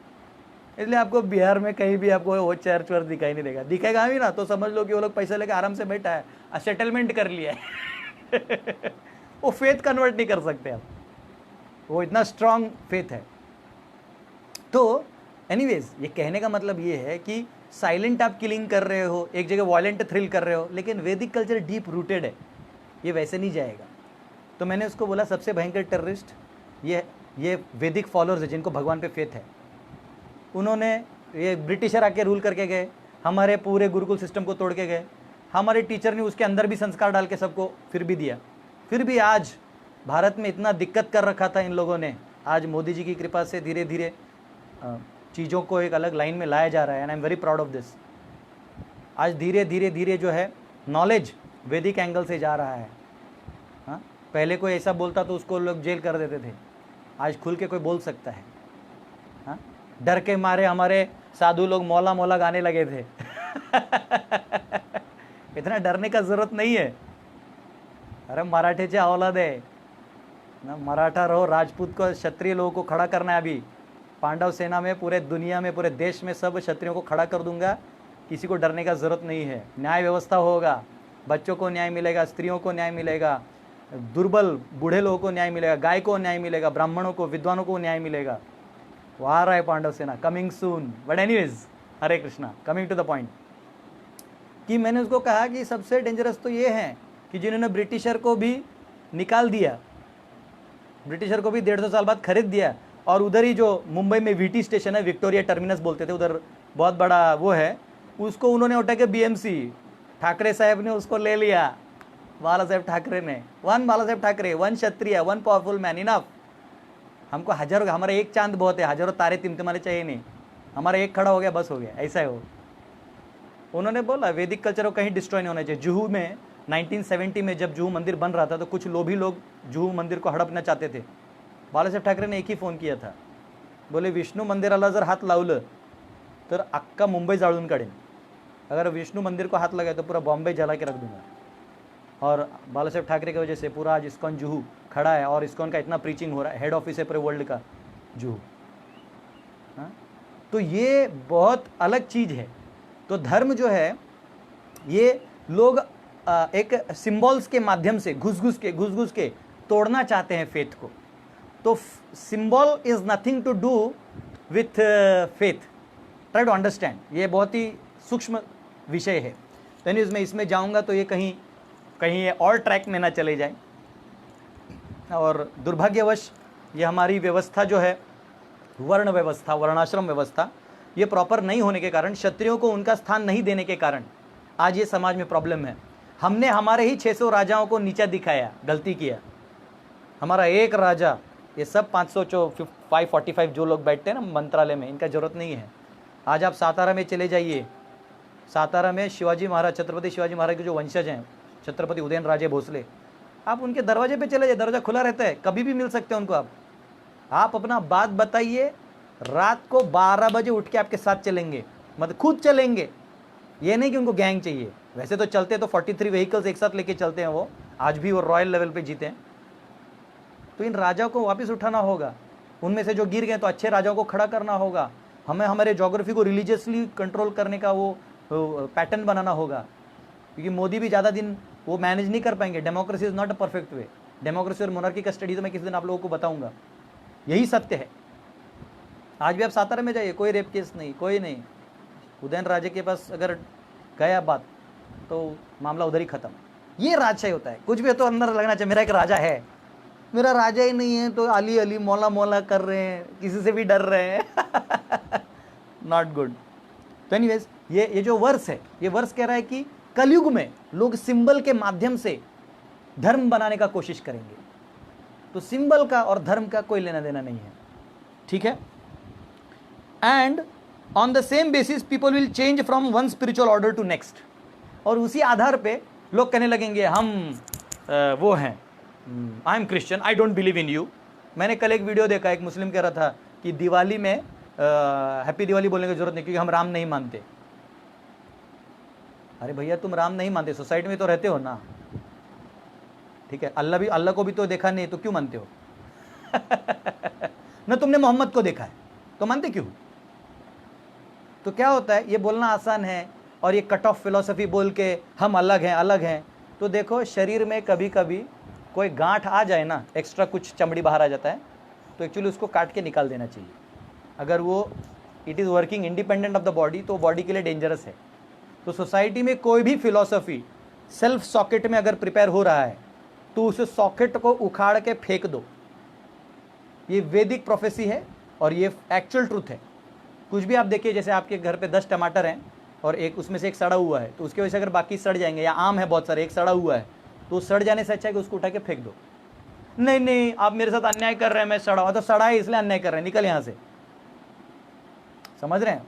इसलिए आपको बिहार में कहीं भी आपको वो चर्च वर्च दिखाई नहीं देगा, दिखेगा भी ना तो समझ लो कि वो लोग पैसा लेके आराम से बैठा है, सेटलमेंट कर लिया है। वो फेथ कन्वर्ट नहीं कर सकते आप, वो इतना स्ट्रांग फेथ है। तो एनीवेज, ये कहने का मतलब ये है कि साइलेंट आप किलिंग कर रहे हो, एक जगह वायलेंट थ्रिल कर रहे हो, लेकिन वैदिक कल्चर डीप रूटेड है, ये वैसे नहीं जाएगा। तो मैंने उसको बोला सबसे भयंकर टेररिस्ट ये वैदिक फॉलोअर्स है, जिनको भगवान पे फेथ है। उन्होंने, ये ब्रिटिशर आके रूल करके गए, हमारे पूरे गुरुकुल सिस्टम को तोड़ के गए। हमारे टीचर ने उसके अंदर भी संस्कार डाल के सबको फिर भी दिया। फिर भी आज भारत में इतना दिक्कत कर रखा था इन लोगों ने, आज मोदी जी की कृपा से धीरे धीरे चीज़ों को एक अलग लाइन में लाया जा रहा है, and I am very proud of this. आज धीरे धीरे जो है नॉलेज वैदिक एंगल से जा रहा है। हाँ, पहले कोई ऐसा बोलता तो उसको लोग जेल कर देते थे, आज खुल के कोई बोल सकता है। हाँ, डर के मारे हमारे साधु लोग मौला मौला गाने लगे थे। इतना डरने का जरूरत नहीं है। अरे मराठे औलाद है ना, मराठा रहो, राजपूत को, क्षत्रिय लोगों को खड़ा करना है। अभी पांडव सेना में पूरे दुनिया में, पूरे देश में सब क्षत्रियों को खड़ा कर दूंगा। किसी को डरने का जरूरत नहीं है। न्याय व्यवस्था होगा, बच्चों को न्याय मिलेगा, स्त्रियों को न्याय मिलेगा, दुर्बल बूढ़े लोगों को न्याय मिलेगा, गाय को न्याय मिलेगा, ब्राह्मणों को, विद्वानों को न्याय मिलेगा। वो आ रहा है पांडव सेना, coming soon. But anyways, Hare Krishna, coming to the point, कि मैंने उसको कहा कि सबसे डेंजरस तो ये है कि जिन्होंने ब्रिटिशर को भी निकाल दिया, ब्रिटिशर को भी 150 साल बाद खरीद दिया, और उधर ही जो मुंबई में वीटी स्टेशन है, विक्टोरिया टर्मिनस बोलते थे, उधर बहुत बड़ा वो है, उसको उन्होंने उठा के बीएमसी, ठाकरे साहब ने उसको ले लिया। बाला साहेब ठाकरे ने, वन बाला साहेब ठाकरे, वन क्षत्रिय, वन पावरफुल मैन, इनफ। हमको हजारों, हमारा एक चांद बहुत है, हजारों तारे तिमतिमाने चाहिए नहीं, हमारा एक खड़ा हो गया बस हो गया, ऐसा है वो। उन्होंने बोला वैदिक कल्चर को कहीं डिस्ट्रॉय नहीं होना चाहिए। जुहू में 1970 में जब जुहू मंदिर बन रहा था तो कुछ लोभी लोग जुहू मंदिर को हड़पना चाहते थे। बाला साहेब ठाकरे ने एक ही फ़ोन किया था, बोले विष्णू मंदिराला जर हात लावलं तर अक्का मुंबई जाळून काढेन, अगर विष्णु मंदिर को हाथ लगाए तो पूरा बॉम्बे जला के रख दूंगा। और बाला साहेब ठाकरे की वजह से पूरा आज इस्कॉन जुहू खड़ा है, और इस्कॉन का इतना प्रीचिंग हो रहा है, हेड ऑफिस है पूरे वर्ल्ड का जुहू। हाँ, तो ये बहुत अलग चीज़ है। तो धर्म जो है, ये लोग एक सिंबल्स के माध्यम से घुस घुस के तोड़ना चाहते हैं फेथ को। तो symbol is nothing to do with faith, try to understand. ये बहुत ही सूक्ष्म विषय है। तो मैं इसमें जाऊंगा तो ये कहीं ये और ट्रैक में ना चले जाए। और दुर्भाग्यवश ये हमारी व्यवस्था जो है, वर्ण व्यवस्था, वर्णाश्रम व्यवस्था, ये प्रॉपर नहीं होने के कारण, क्षत्रियों को उनका स्थान नहीं देने के कारण आज ये समाज में प्रॉब्लम है। हमने हमारे ही 600 राजाओं को नीचा दिखाया, गलती किया। हमारा एक राजा, ये सब 545 जो लोग बैठते हैं ना मंत्रालय में, इनका जरूरत नहीं है। आज आप सातारा में चले जाइए, सातारा में शिवाजी महाराज, छत्रपति शिवाजी महाराज के जो वंशज हैं, छत्रपति उदयनराजे भोसले, आप उनके दरवाजे पे चले जाइए, दरवाजा खुला रहता है, कभी भी मिल सकते हैं उनको। आप अपना बात बताइए, रात को 12 बजे उठ के आपके साथ चलेंगे, मतलब खुद चलेंगे। ये नहीं कि उनको गैंग चाहिए, वैसे तो चलते तो 43 व्हीकल्स एक साथ लेके चलते हैं वो, आज भी वो रॉयल लेवल पे जीते हैं। तो इन राजाओं को वापस उठाना होगा, उनमें से जो गिर गए तो अच्छे राजाओं को खड़ा करना होगा। हमें हमारे ज्योग्राफी को रिलीजियसली कंट्रोल करने का वो पैटर्न बनाना होगा, क्योंकि मोदी भी ज़्यादा दिन वो मैनेज नहीं कर पाएंगे। Democracy is not a perfect way. Democracy और मोनार्की का स्टडी तो मैं किसी दिन आप लोगों को बताऊंगा, यही सत्य है। आज भी आप सातारा में जाइए, कोई रेप केस नहीं, कोई नहीं। उदयनराजे के पास अगर गया बात तो मामला उधर ही खत्म। ये राजशाही होता है, कुछ भी हो तो अंदर लगना चाहिए मेरा एक राजा है, मेरा राजा ही नहीं है तो अली अली मौला मौला कर रहे हैं, किसी से भी डर रहे हैं। Not good. तो एनीवेज, ये जो वर्स है, ये वर्स कह रहा है कि कलयुग में लोग सिंबल के माध्यम से धर्म बनाने का कोशिश करेंगे। तो सिंबल का और धर्म का कोई लेना देना नहीं है, ठीक है। And on the same basis people will change from one spiritual order to next. और उसी आधार पे लोग कहने लगेंगे हम वो हैं, I am Christian, I don't believe in you. मैंने कल एक वीडियो देखा, एक मुस्लिम कह रहा था कि दिवाली में हैप्पी दिवाली बोलने की जरूरत नहीं क्योंकि हम राम नहीं मानते। अरे भैया, तुम राम नहीं मानते, सोसाइटी में तो रहते हो ना, ठीक है। अल्लाह को भी तो देखा नहीं तो क्यों मानते हो? ना तुमने मोहम्मद को देखा है तो मानते क्यों? तो क्या होता है, ये बोलना आसान है और ये कट ऑफ फिलॉसफी बोल के हम अलग हैं। तो देखो, शरीर में कभी कभी कोई गांठ आ जाए ना, एक्स्ट्रा कुछ चमड़ी बाहर आ जाता है, तो एक्चुअली उसको काट के निकाल देना चाहिए। अगर वो it is working independent of the body तो बॉडी के लिए डेंजरस है। तो सोसाइटी में कोई भी फिलॉसफी सेल्फ सॉकेट में अगर प्रिपेयर हो रहा है तो उस सॉकेट को उखाड़ के फेंक दो। ये वैदिक प्रोफेसी है और ये एक्चुअल ट्रूथ है। कुछ भी आप देखिए, जैसे आपके घर पे 10 टमाटर हैं और एक उसमें से एक सड़ा हुआ है, तो उसकी वजह से अगर बाकी सड़ जाएंगे, या आम है बहुत सारे, एक सड़ा हुआ है, तो सड़ जाने से अच्छा है कि उसको उठा के फेंक दो। नहीं, आप मेरे साथ अन्याय कर रहे हैं, मैं सड़ा हुआ, तो सड़ा है इसलिए अन्याय कर रहे हैं, निकल यहाँ से। समझ रहे हैं?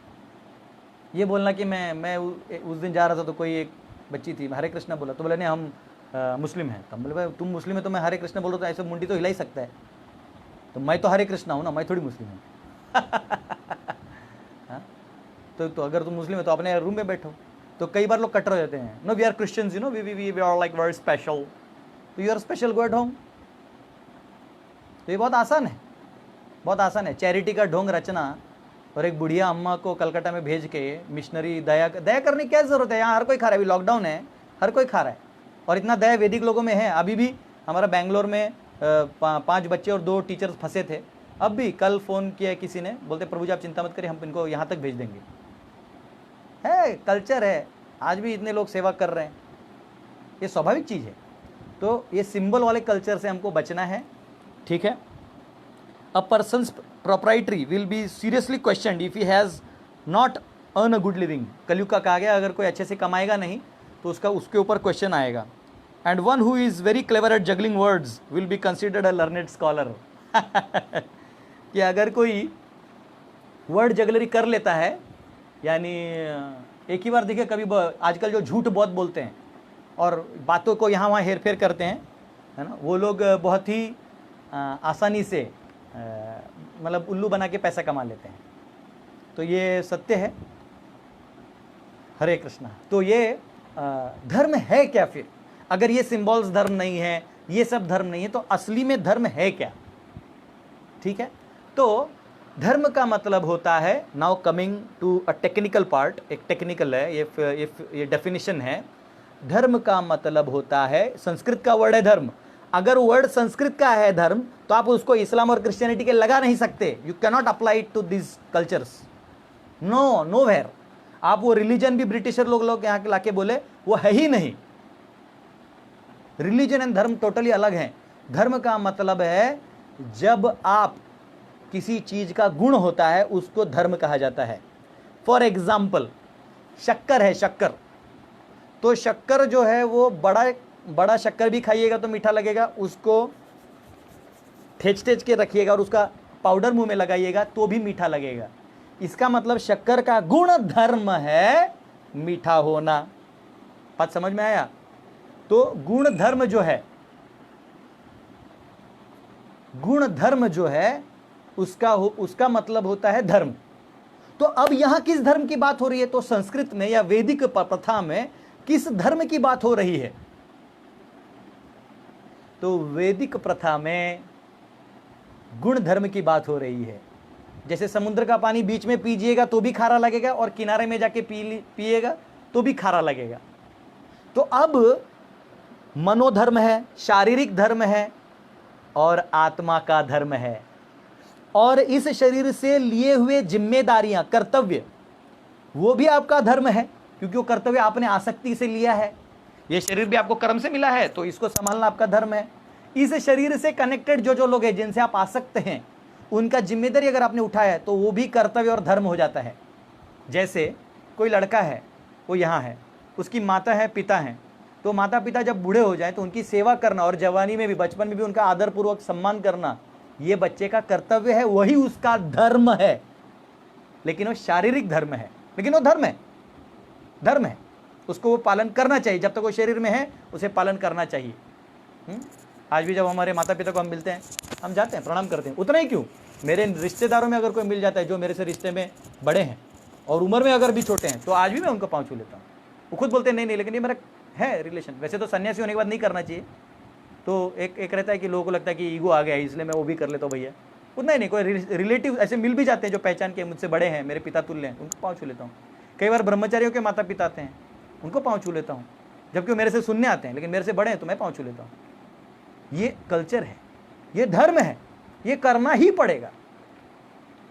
ये बोलना कि मैं उस दिन जा रहा था तो कोई एक बच्ची थी, हरे कृष्णा बोला, तो बोले नहीं हम मुस्लिम हैं। तब बोले भाई तुम मुस्लिम है तो मैं हरे कृष्णा बोल रहा हूँ, तो ऐसे मुंडी तो हिला ही सकता है। तो मैं तो हरे कृष्णा हूँ ना, मैं थोड़ी मुस्लिम हूँ। तो अगर तुम मुस्लिम हो तो अपने रूम में बैठो। तो कई बार लोग कट्टर हो जाते हैं, no we are Christians, you know we are like very special, तो you are special, go at home. तो ये बहुत आसान है, बहुत आसान है। चैरिटी का ढोंग रचना और एक बुढ़िया अम्मा को कलकत्ता में भेज के मिशनरी दया करने की क्या ज़रूरत है? यहाँ हर कोई खा रहा है, अभी लॉकडाउन है, हर कोई खा रहा है, और इतना दया वैदिक लोगों में है। अभी भी हमारा बैंगलोर में 5 बच्चे और 2 टीचर्स फंसे थे, अब भी कल फ़ोन किया किसी ने, बोलते प्रभु जी आप चिंता मत करिए, हम इनको यहाँ तक भेज देंगे। है, कल्चर है, आज भी इतने लोग सेवा कर रहे हैं, ये स्वाभाविक चीज़ है। तो ये सिंबल वाले कल्चर से हमको बचना है, ठीक है। अ persons proprietary will be seriously questioned if he has not earned a good living। कलयुग का कहा गया अगर कोई अच्छे से कमाएगा नहीं तो उसके ऊपर क्वेश्चन आएगा। And one who is very clever at juggling words will be considered a learned scholar. कि अगर कोई वर्ड जगलरी कर लेता है, यानी एक ही बार देखिए, कभी आजकल जो झूठ बहुत बोलते हैं और बातों को यहाँ वहाँ हेर फेर करते हैं, है ना, वो लोग बहुत ही आसानी से मतलब उल्लू बना के पैसा कमा लेते हैं। तो ये सत्य है। हरे कृष्णा। तो ये धर्म है क्या फिर? अगर ये सिंबल्स धर्म नहीं है, ये सब धर्म नहीं है, तो असली में धर्म है क्या? ठीक है, तो धर्म का मतलब होता है, now coming to a technical part, एक टेक्निकल है ये डेफिनेशन है। धर्म का मतलब होता है, संस्कृत का वर्ड है धर्म। अगर वर्ड संस्कृत का है धर्म, तो आप उसको इस्लाम और क्रिश्चियनिटी के लगा नहीं सकते। You can not apply it to this cultures, nowhere. आप वो रिलीजन भी ब्रिटिशर लोग यहाँ के लाके बोले, वो है ही नहीं। रिलीजन एंड धर्म टोटली अलग है। धर्म का मतलब है जब आप किसी चीज का गुण होता है उसको धर्म कहा जाता है। फॉर एग्जाम्पल, शक्कर है, शक्कर, तो शक्कर जो है वो बड़ा शक्कर भी खाइएगा तो मीठा लगेगा, उसको ठेच के रखिएगा और उसका पाउडर मुंह में लगाइएगा तो भी मीठा लगेगा। इसका मतलब शक्कर का गुण धर्म है मीठा होना। बात समझ में आया? तो गुण धर्म जो है उसका मतलब होता है धर्म। तो अब यहां किस धर्म की बात हो रही है? तो संस्कृत में या वैदिक प्रथा में किस धर्म की बात हो रही है? तो वैदिक प्रथा में गुण धर्म की बात हो रही है। जैसे समुद्र का पानी बीच में पीजिएगा तो भी खारा लगेगा और किनारे में जाके पिएगा तो भी खारा लगेगा। तो अब मनोधर्म है, शारीरिक धर्म है और आत्मा का धर्म है। और इस शरीर से लिए हुए जिम्मेदारियां, कर्तव्य, वो भी आपका धर्म है, क्योंकि वो कर्तव्य आपने आसक्ति से लिया है। ये शरीर भी आपको कर्म से मिला है, तो इसको संभालना आपका धर्म है। इस शरीर से कनेक्टेड जो लोग हैं, जिनसे आप आसक्त हैं, उनका जिम्मेदारी अगर आपने उठाया है तो वो भी कर्तव्य और धर्म हो जाता है। जैसे कोई लड़का है, वो यहाँ है, उसकी माता है, पिता हैं, तो माता पिता जब बूढ़े हो जाए तो उनकी सेवा करना और जवानी में भी, बचपन में भी उनका आदरपूर्वक सम्मान करना, ये बच्चे का कर्तव्य है, वही उसका धर्म है। लेकिन वो शारीरिक धर्म है, लेकिन वो धर्म है, उसको वो पालन करना चाहिए। जब तक वो शरीर में है उसे पालन करना चाहिए। आज भी जब हमारे माता पिता को हम मिलते हैं, हम जाते हैं, प्रणाम करते हैं। उतना ही क्यों, मेरे रिश्तेदारों में अगर कोई मिल जाता है जो मेरे से रिश्ते में बड़े हैं और उम्र में अगर भी छोटे हैं, तो आज भी मैं उनको पाँव छू लेता हूँ। वो खुद बोलते हैं नहीं लेकिन ये मेरा है रिलेशन। वैसे तो सन्यासी होने के बाद नहीं करना चाहिए, तो एक रहता है कि लोगों को लगता है कि ईगो आ गया है इसलिए मैं वो भी कर लेता हूँ भैया। उतना ही नहीं, कोई रिलेटिव ऐसे मिल भी जाते हैं जो पहचान के मुझसे बड़े हैं, मेरे पिता तुल्य हैं, उनको पाँव छू लेता हूँ। कई बार ब्रह्मचारियों के माता पिता आते हैं, उनको पाँव छू लेता हूँ, जबकि वो मेरे से सुनने आते हैं, लेकिन मेरे से बड़े हैं तो मैं पाँव छू लेता हूँ। ये कल्चर है, ये धर्म है, ये करना ही पड़ेगा।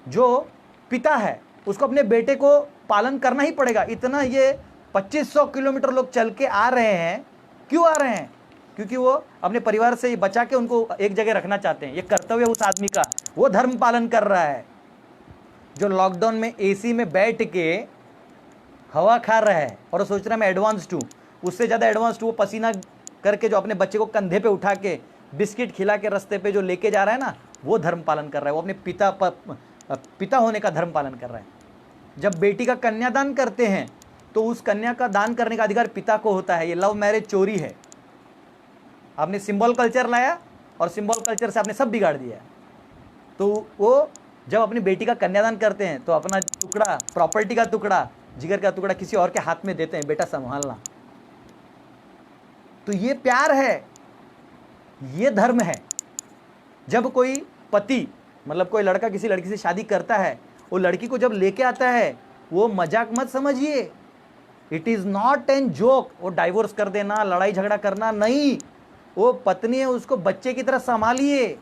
जो पिता है उसको अपने बेटे को पालन करना ही पड़ेगा। इतना ये 2500 किलोमीटर लोग चल के आ रहे हैं, क्यों आ रहे हैं? क्योंकि वो अपने परिवार से बचा के उनको एक जगह रखना चाहते हैं। ये कर्तव्य उस आदमी का, वो धर्म पालन कर रहा है। जो लॉकडाउन में एसी में बैठ के हवा खा रहा है और सोच रहा है मैं एडवांस्ड हूँ, उससे ज़्यादा एडवांस्ड वो पसीना करके जो अपने बच्चे को कंधे पे उठा के बिस्किट खिला के रास्ते पे जो लेके जा रहा है ना, वो धर्म पालन कर रहा है। वो अपने पिता होने का धर्म पालन कर रहा है। जब बेटी का कन्यादान करते हैं तो उस कन्या का दान करने का अधिकार पिता को होता है। ये लव मैरिज चोरी है। आपने सिंबल कल्चर लाया और सिंबल कल्चर से आपने सब बिगाड़ दिया। तो वो जब अपनी बेटी का कन्यादान करते हैं तो अपना टुकड़ा, प्रॉपर्टी का टुकड़ा, जिगर का टुकड़ा किसी और के हाथ में देते हैं, बेटा संभालना। तो ये प्यार है, ये धर्म है। जब कोई पति मतलब कोई लड़का किसी लड़की से शादी करता है, वो लड़की को जब लेके आता है, वो मजाक मत समझिए, it is not an joke. वो डाइवोर्स कर देना, लड़ाई झगड़ा करना नहीं, वो पत्नी है, उसको बच्चे की तरह संभालिए।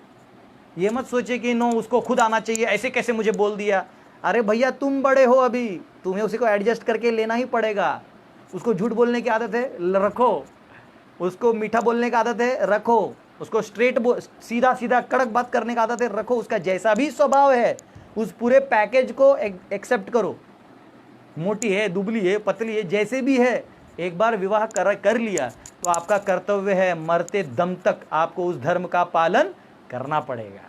ये मत सोचिए कि नो उसको खुद आना चाहिए, ऐसे कैसे मुझे बोल दिया। अरे भैया तुम बड़े हो, अभी तुम्हें उसी को एडजस्ट करके लेना ही पड़ेगा। उसको झूठ बोलने की आदत है, रखो। उसको मीठा बोलने की आदत है, रखो। उसको स्ट्रेट सीधा सीधा कड़क बात करने की आदत है, रखो। उसका जैसा भी स्वभाव है उस पूरे पैकेज को एक्सेप्ट करो। मोटी है, दुबली है, पतली है, जैसे भी है, एक बार विवाह कर लिया तो आपका कर्तव्य है मरते दम तक आपको उस धर्म का पालन करना पड़ेगा।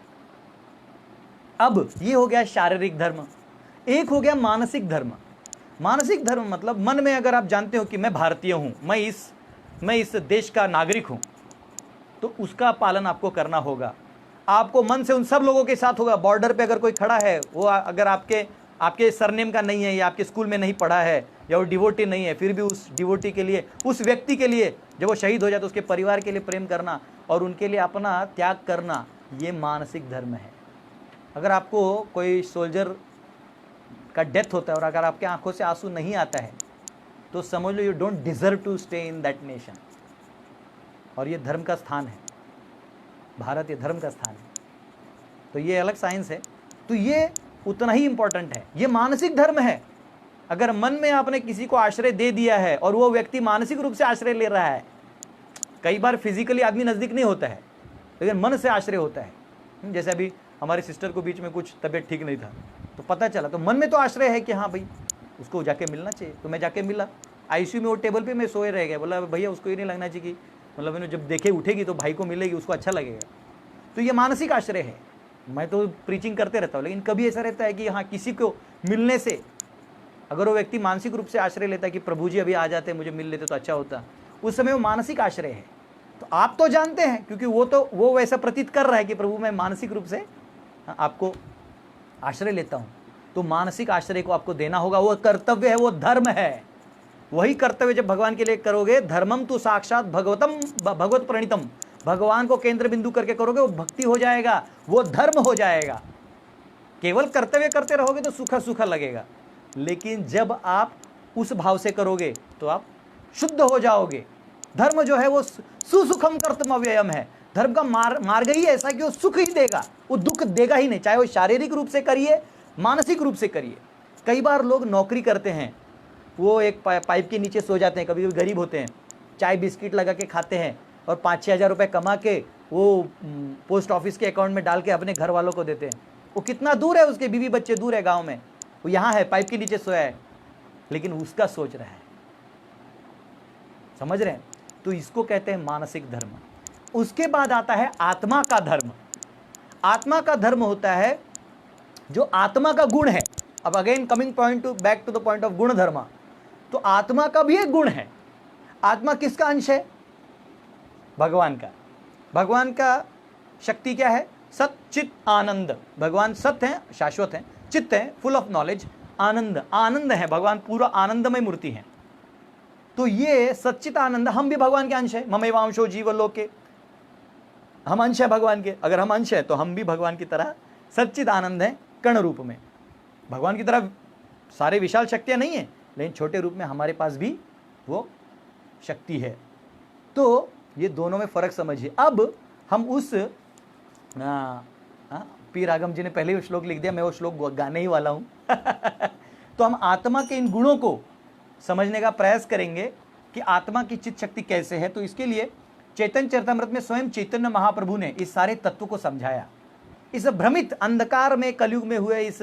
अब ये हो गया शारीरिक धर्म। एक हो गया मानसिक धर्म। मानसिक धर्म मतलब मन में अगर आप जानते हो कि मैं भारतीय हूं, मैं इस देश का नागरिक हूं, तो उसका पालन आपको करना होगा। आपको मन से उन सब लोगों के साथ होगा। बॉर्डर पे अगर कोई खड़ा है, वो अगर आपके सरनेम का नहीं है, या आपके स्कूल में नहीं पढ़ा है, या वो डिवोटी नहीं है, फिर भी उस डिवोटी के लिए, उस व्यक्ति के लिए जब वो शहीद हो जाए तो उसके परिवार के लिए प्रेम करना और उनके लिए अपना त्याग करना, ये मानसिक धर्म है। अगर आपको कोई सोल्जर का डेथ होता है और अगर आपके आंखों से आंसू नहीं आता है तो समझ लो you don't deserve to stay in that nation. और ये धर्म का स्थान है, भारत ये धर्म का स्थान है। तो ये अलग साइंस है, तो ये उतना ही इंपॉर्टेंट है। ये मानसिक धर्म है। अगर मन में आपने किसी को आश्रय दे दिया है और वो व्यक्ति मानसिक रूप से आश्रय ले रहा है, कई बार फिजिकली आदमी नजदीक नहीं होता है लेकिन मन से आश्रय होता है। जैसे अभी हमारी सिस्टर को बीच में कुछ तबीयत ठीक नहीं था तो पता चला, तो मन में तो आश्रय है कि हाँ भाई उसको जाके मिलना चाहिए, तो मैं जाके मिला। आईसीयू में वो टेबल पे मैं सोए रह गया, बोला भैया उसको ये नहीं लगना चाहिए कि मतलब मैंने जब देखे उठेगी तो भाई को मिलेगी, उसको अच्छा लगेगा। तो ये मानसिक आश्रय है। मैं तो प्रीचिंग करते रहता हूँ, लेकिन कभी ऐसा रहता है कि हाँ किसी को मिलने से अगर वो व्यक्ति मानसिक रूप से आश्रय लेता है कि प्रभु जी अभी आ जाते मुझे मिल लेते तो अच्छा होता, उस समय वो मानसिक आश्रय है। तो आप तो जानते हैं क्योंकि वो वैसा प्रतीत कर रहा है कि प्रभु मैं मानसिक रूप से आपको आश्रय लेता हूँ, तो मानसिक आश्रय को आपको देना होगा। वो कर्तव्य है, वो धर्म है। वही कर्तव्य जब भगवान के लिए करोगे, धर्मम तो साक्षात भगवत प्रणीतम, भगवान को केंद्र बिंदु करके करोगे, वो भक्ति हो जाएगा, वो धर्म हो जाएगा। केवल कर्तव्य करते रहोगे तो सूखा सूखा लगेगा, लेकिन जब आप उस भाव से करोगे तो आप शुद्ध हो जाओगे। धर्म जो है वो सुसुखम कर्तम अव्ययम है। धर्म का मार्ग ही ऐसा कि वो सुख ही देगा, वो दुख देगा ही नहीं। चाहे वो शारीरिक रूप से करिए, मानसिक रूप से करिए। कई बार लोग नौकरी करते हैं, वो एक पाइप के नीचे सो जाते हैं, कभी कभी गरीब होते हैं, चाय बिस्किट लगा के खाते हैं और 5-6 हज़ार रुपये कमा के वो पोस्ट ऑफिस के अकाउंट में डाल के अपने घर वालों को देते हैं। वो कितना दूर है, उसके बीवी बच्चे दूर है गांव में, वो यहाँ है पाइप के नीचे सोया है, लेकिन उसका सोच रहा है। समझ रहे हैं? तो इसको कहते हैं मानसिक धर्म। उसके बाद आता है आत्मा का धर्म। आत्मा का धर्म होता है जो आत्मा का गुण है। अब again coming back to the point of गुण धर्म, तो आत्मा का भी एक गुण है। आत्मा किसका अंश है? भगवान का। भगवान का शक्ति क्या है? सत चित आनंद। भगवान सत्य है, शाश्वत है, चित्त है, फुल ऑफ नॉलेज, आनंद है, भगवान पूरा आनंदमय मूर्ति है। तो ये सच्चित आनंद, हम भी भगवान के अंश है। ममेवांशो जीवलोके, हम अंश है भगवान के। अगर हम अंश है तो हम भी भगवान की तरह सच्चित आनंद है, कण रूप में। भगवान की तरह सारे विशाल शक्तियां नहीं है, लेकिन छोटे रूप में हमारे पास भी वो शक्ति है। तो ये दोनों में फर्क समझिए। अब हम उस पी रागम जी ने पहले ही श्लोक लिख दिया, मैं वो श्लोक गाने ही वाला हूं। तो हम आत्मा के इन गुणों को समझने का प्रयास करेंगे कि आत्मा की चित्त शक्ति कैसे है। तो इसके लिए चैतन्य चरितामृत में स्वयं चैतन्य महाप्रभु ने इस सारे तत्व को समझाया। इस भ्रमित अंधकार में कलयुग में हुए इस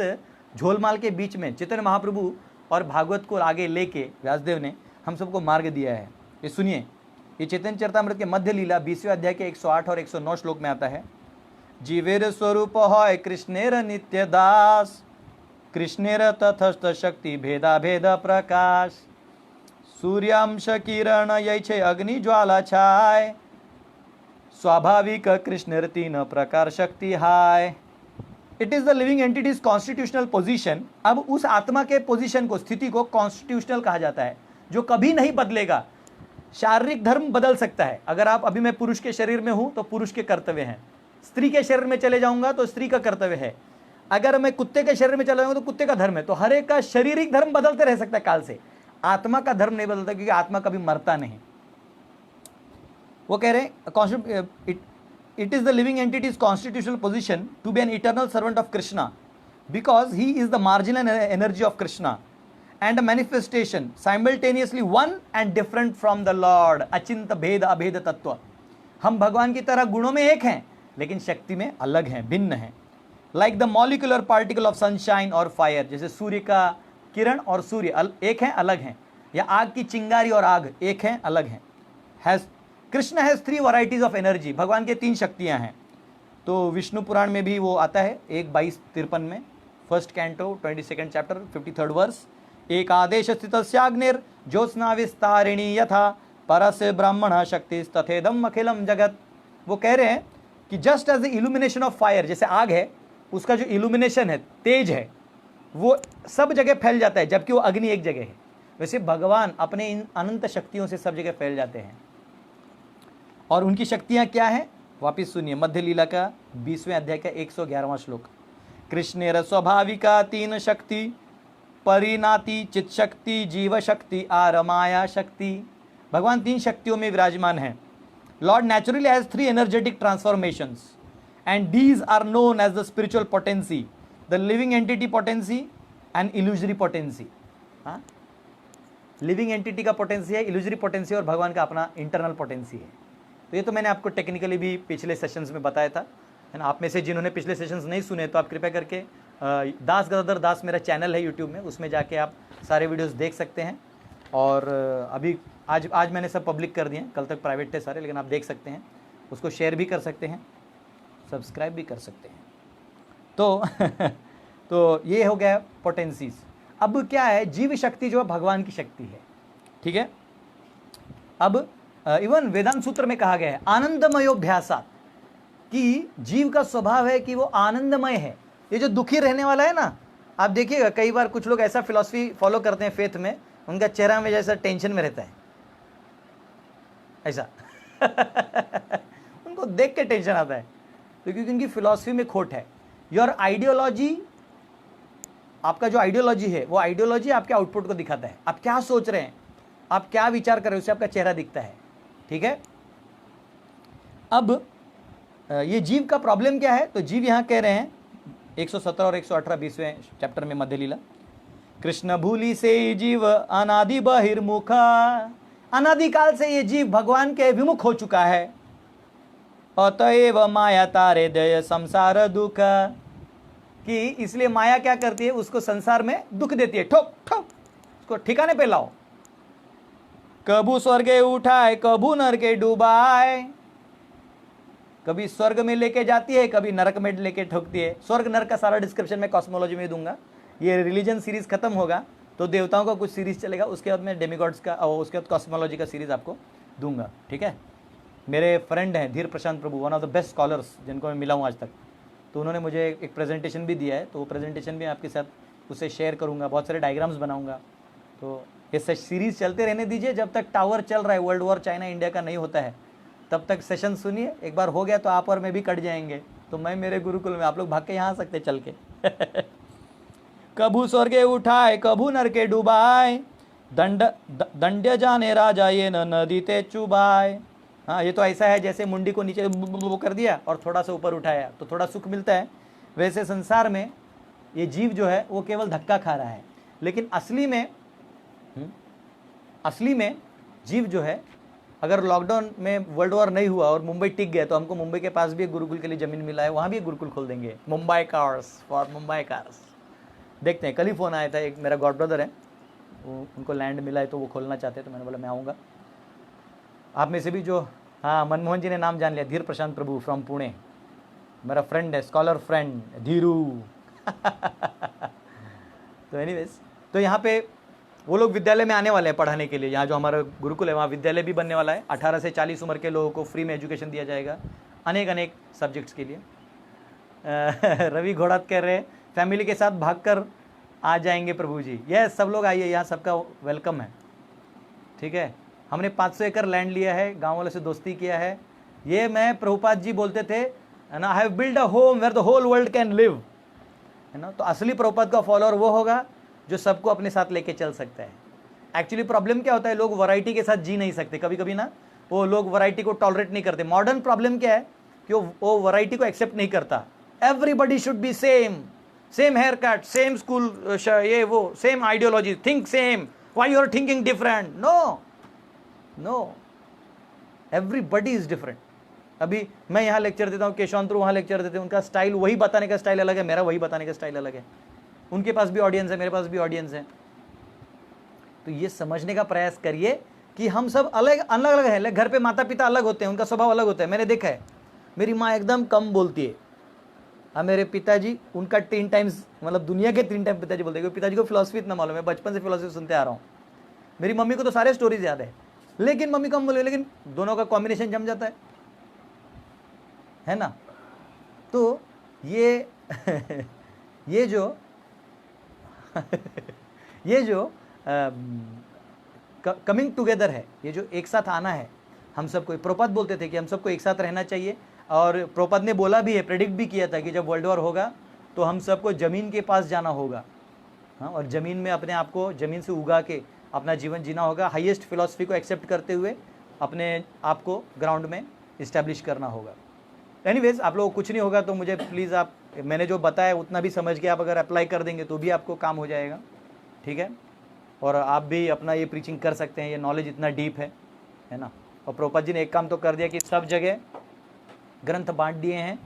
झोलमाल के बीच में चैतन्य महाप्रभु और भागवत को आगे लेके व्यासदेव ने हम सबको मार्ग दिया है। ये सुनिए, ये चैतन्य चरितामृत के मध्य लीला 20वें अध्याय के 108 और 109 श्लोक में आता है। जीवेर स्वरूप है कृष्णेर नित्य दास, कृष्णेर तथस्थ शक्ति भेदा भेद प्रकाश, सूर्यांश किरण यैछे अग्नि ज्वाला छाय, स्वाभाविक कृष्णेर 3 प्रकार शक्ति हाय। It is the living entities constitutional position. अब उस आत्मा के पोजीशन को, स्थिति को कॉन्स्टिट्यूशनल कहा जाता है, जो कभी नहीं बदलेगा। शारीरिक धर्म बदल सकता है। अगर आप अभी मैं पुरुष के शरीर में हूं तो पुरुष के कर्तव्य हैं, स्त्री के शरीर में चले जाऊंगा तो स्त्री का कर्तव्य है, अगर मैं कुत्ते के शरीर में चला जाऊंगा तो कुत्ते का धर्म है। तो हर एक का शारीरिक धर्म बदलते रह सकता है काल से, आत्मा का धर्म नहीं बदलता, क्योंकि आत्मा कभी मरता नहीं। वो कह रहे हैं it is the living entities constitutional position to be an eternal servant of Krishna, because he is the marginal energy of Krishna and a manifestation simultaneously one and different from the Lord, अचिंत भेद अभेद तत्व। हम भगवान की तरह गुणों में एक हैं लेकिन शक्ति में अलग हैं, भिन्न हैं। Like the molecular particle of sunshine और फायर, जैसे सूर्य का किरण और सूर्य एक हैं अलग हैं, या आग की चिंगारी और आग एक हैं अलग हैं। Krishna has 3 varieties of energy, भगवान के 3 शक्तियां हैं। तो विष्णु पुराण में भी वो आता है 1:22-53 में, first canto 22nd chapter 53rd verse. एक आदेश स्थितस्याग्निर ज्योत्स्ना विस्तारिणी यथा परस्य ब्राह्मण शक्ति तथेदम अखिलम जगत। वो कह रहे हैं कि just as the illumination of fire, जैसे आग है उसका जो इल्यूमिनेशन है, तेज है, वो सब जगह फैल जाता है जबकि वो अग्नि एक जगह है, वैसे भगवान अपने इन अनंत शक्तियों से सब जगह फैल जाते हैं। और उनकी शक्तियां क्या हैं, वापिस सुनिए, मध्य लीला का 20वें अध्याय का 111वां श्लोक। कृष्णेर स्वाभाविका 3 शक्ति, परिणाति चित शक्ति, जीव शक्ति और माया शक्ति। भगवान 3 शक्तियों में विराजमान हैं। Lord naturally has 3 energetic transformations and these are known as the spiritual potency, the living entity potency and illusory potency. हाँ, लिविंग एंटिटी का पोटेंसी है, इल्यूजरी पोटेंसी, और भगवान का अपना इंटरनल पोटेंसी है। तो ये तो मैंने आपको टेक्निकली भी पिछले सेशंस में बताया था, है ना। आप में से जिन्होंने पिछले सेशंस नहीं सुने तो आप कृपया करके दास गदाधर दास मेरा चैनल है यूट्यूब में, उसमें जाके आप सारे वीडियोस देख सकते हैं। और अभी आज मैंने सब पब्लिक कर दिए हैं, कल तक प्राइवेट थे सारे, लेकिन आप देख सकते हैं, उसको शेयर भी कर सकते हैं, सब्सक्राइब भी कर सकते हैं। तो ये हो गया पोटेंसीज। अब क्या है, जीव शक्ति जो है भगवान की शक्ति है, ठीक है। अब इवन वेदांत सूत्र में कहा गया है आनंदमयोभ्यासात, कि जीव का स्वभाव है कि वो आनंदमय है। ये जो दुखी रहने वाला है ना, आप देखिएगा कई बार कुछ लोग ऐसा फिलॉसफी फॉलो करते हैं फेथ में, उनका चेहरा में जैसा टेंशन में रहता है ऐसा उनको देख के टेंशन आता है, तो क्योंकि उनकी फिलॉसफी में खोट है। योर आइडियोलॉजी, आपका जो आइडियोलॉजी है वो आइडियोलॉजी आपके आउटपुट को दिखाता है। आप क्या सोच रहे हैं, आप क्या विचार कर रहे हो, उससे आपका चेहरा दिखता है, ठीक है। अब ये जीव का प्रॉब्लम क्या है, तो जीव यहां कह रहे हैं 117 और 118 20वें चैप्टर में मध्य लीला। कृष्ण भूली से जीव अनादि बहिर्मुखा, अनादिकाल से ये जीव भगवान के विमुख हो चुका है। अतएव माया तारे दय संसार दुख, कि इसलिए माया क्या करती है, उसको संसार में दुख देती है, ठोक ठोक उसको ठिकाने पे लाओ। कबू स्वर्गे उठाए कबू नरके डुबाए, कभी स्वर्ग में लेके जाती है, कभी नरक में लेके ठोकती है। स्वर्ग नरक का सारा डिस्क्रिप्शन मैं कॉस्मोलॉजी में दूंगा। ये रिलीजन सीरीज खत्म होगा तो देवताओं का कुछ सीरीज चलेगा, उसके बाद मैं डेमिगॉड्स का और उसके बाद कॉस्मोलॉजी का सीरीज आपको दूंगा, ठीक है। मेरे फ्रेंड हैं Dhir Prashant Prabhu, one of the best scholars जिनको मैं मिला हूँ आज तक, तो उन्होंने मुझे एक प्रेजेंटेशन भी दिया है, तो वो प्रेजेंटेशन भी आपके साथ उसे शेयर करूँगा, बहुत सारे डायग्राम्स बनाऊँगा। तो ये सीरीज चलते रहने दीजिए, जब तक टावर चल रहा है, वर्ल्ड वॉर चाइना इंडिया का नहीं होता है तब तक सेशन सुनिए। एक बार हो गया तो आप और मैं भी कट जाएंगे, तो मैं मेरे गुरुकुल में, आप लोग भाग के यहाँ आ सकते चल के कभू स्वर्गे उठाए कभू नरके डुबाए, दंड्य जाने राजा ये नदी ते चुबाए। हाँ, ये तो ऐसा है जैसे मुंडी को नीचे वो कर दिया और थोड़ा सा ऊपर उठाया तो थोड़ा सुख मिलता है, वैसे संसार में ये जीव जो है वो केवल धक्का खा रहा है। लेकिन असली में जीव जो है, अगर लॉकडाउन में वर्ल्ड वॉर नहीं हुआ और मुंबई टिक गया तो हमको मुंबई के पास भी एक गुरुकुल के लिए ज़मीन मिला है, वहाँ भी एक गुरुकुल खोल देंगे, Mumbai cars for Mumbai cars. देखते हैं, कल ही फ़ोन आया था, एक मेरा गॉड ब्रदर है, उनको लैंड मिला है तो वो खोलना चाहते हैं, तो मैंने बोला मैं आऊँगा। आप में से भी जो, हाँ, मनमोहन जी ने नाम जान लिया, धीर प्रशांत प्रभु फ्रॉम पुणे, मेरा फ्रेंड है, स्कॉलर फ्रेंड धीरू तो एनीवेज, तो यहाँ पे वो लोग विद्यालय में आने वाले हैं पढ़ाने के लिए। यहाँ जो हमारा गुरुकुल है वहाँ विद्यालय भी बनने वाला है। 18 से 40 उम्र के लोगों को फ्री में एजुकेशन दिया जाएगा, अनेक सब्जेक्ट्स के लिए। रवि घोड़ात कह रहे हैं फैमिली के साथ भागकर आ जाएंगे प्रभु जी। यस, सब लोग आइए, यहाँ सबका वेलकम है। ठीक है, हमने 500 एकड़ लैंड लिया है, गांव वालों से दोस्ती किया है। ये मैं प्रभुपाद जी बोलते थे ना, I have build a home where the whole world can live, है ना। तो असली प्रभुपाद का फॉलोअर वो होगा जो सबको अपने साथ लेके चल सकता है। एक्चुअली प्रॉब्लम क्या होता है, लोग वैरायटी के साथ जी नहीं सकते। कभी कभी ना वो लोग वैरायटी को टॉलरेट नहीं करते। मॉडर्न प्रॉब्लम क्या है कि वो वैरायटी को एक्सेप्ट नहीं करता। Everybody should be same, same hair cut, same school, ये वो same ideology, think same, why you are thinking different. No no, everybody is different. अभी मैं यहाँ लेक्चर देता हूँ, केशवांतरू वहाँ लेक्चर देते हैं, उनका स्टाइल, वही बताने का स्टाइल अलग है, मेरा वही बताने का स्टाइल अलग है। उनके पास भी ऑडियंस है, मेरे पास भी ऑडियंस है। तो ये समझने का प्रयास करिए कि हम सब अलग अलग अलग हैं। घर पे माता पिता अलग होते हैं, उनका स्वभाव अलग होता है। मैंने देखा है, मेरी माँ एकदम कम बोलती है, और मेरे पिताजी, उनका 3 टाइम्स, मतलब दुनिया के 3 टाइम पिताजी बोलते हैं, क्योंकि पिताजी को फिलॉसफी इतना मालूम है, बचपन से फिलॉसफी सुनते आ रहा हूँ। मेरी मम्मी को तो सारे स्टोरीज याद है, लेकिन मम्मी कम बोले, लेकिन दोनों का कॉम्बिनेशन जम जाता है ना। तो ये ये जो ये जो कमिंग टुगेदर है, ये जो एक साथ आना है, हम सबको, प्रभुपाद बोलते थे कि हम सबको एक साथ रहना चाहिए। और प्रभुपाद ने बोला भी है, प्रेडिक्ट भी किया था कि जब वर्ल्ड वॉर होगा तो हम सबको ज़मीन के पास जाना होगा। हाँ, और ज़मीन में अपने आप को, ज़मीन से उगा के अपना जीवन जीना होगा। हाईएस्ट फिलॉसफी को एक्सेप्ट करते हुए अपने आप को ग्राउंड में इस्टेब्लिश करना होगा। एनीवेज, आप लोगों को कुछ नहीं होगा तो मुझे प्लीज़, आप, मैंने जो बताया उतना भी समझ के आप अगर अप्लाई कर देंगे तो भी आपको काम हो जाएगा। ठीक है, और आप भी अपना ये प्रीचिंग कर सकते हैं, ये नॉलेज इतना डीप है ना। और प्रभुपाद जी ने एक काम तो कर दिया कि सब जगह ग्रंथ बांट दिए हैं,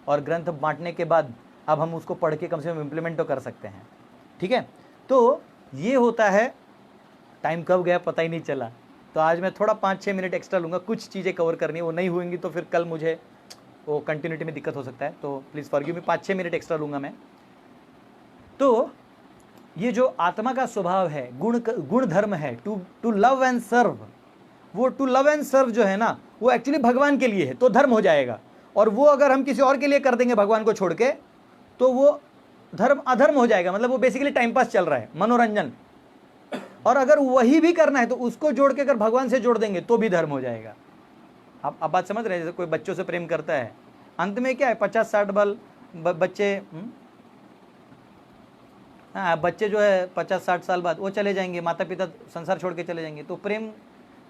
और ग्रंथ बांटने के बाद अब हम उसको पढ़ के कम से कम इम्प्लीमेंट तो कर सकते हैं। ठीक है, तो ये होता है। टाइम कब गया पता ही नहीं चला। तो आज मैं थोड़ा 5-6 मिनट एक्स्ट्रा लूँगा, कुछ चीज़ें कवर करनी है, वो नहीं होंगी तो फिर कल मुझे वो कंटिन्यूटी में दिक्कत हो सकता है। तो please forgive me, 5-6 minute extra लूँगा मैं। तो ये जो आत्मा का स्वभाव है, गुण धर्म है, टू लव एंड सर्व, वो टू लव एंड सर्व जो है ना, वो एक्चुअली भगवान के लिए है, तो धर्म हो जाएगा। और वो अगर हम किसी और के लिए कर देंगे भगवान को छोड़ के, तो वो धर्म अधर्म हो जाएगा। मतलब वो बेसिकली टाइम पास चल रहा है, मनोरंजन। और अगर वही भी करना है तो उसको जोड़ के अगर भगवान से जोड़ देंगे तो भी धर्म हो जाएगा। आप बात समझ रहे हैं? जैसे कोई बच्चों से प्रेम करता है, अंत में क्या है, 50-60 बच्चे, हाँ, बच्चे जो है 50-60 साल बाद वो चले जाएंगे, माता पिता संसार छोड़ के चले जाएंगे। तो प्रेम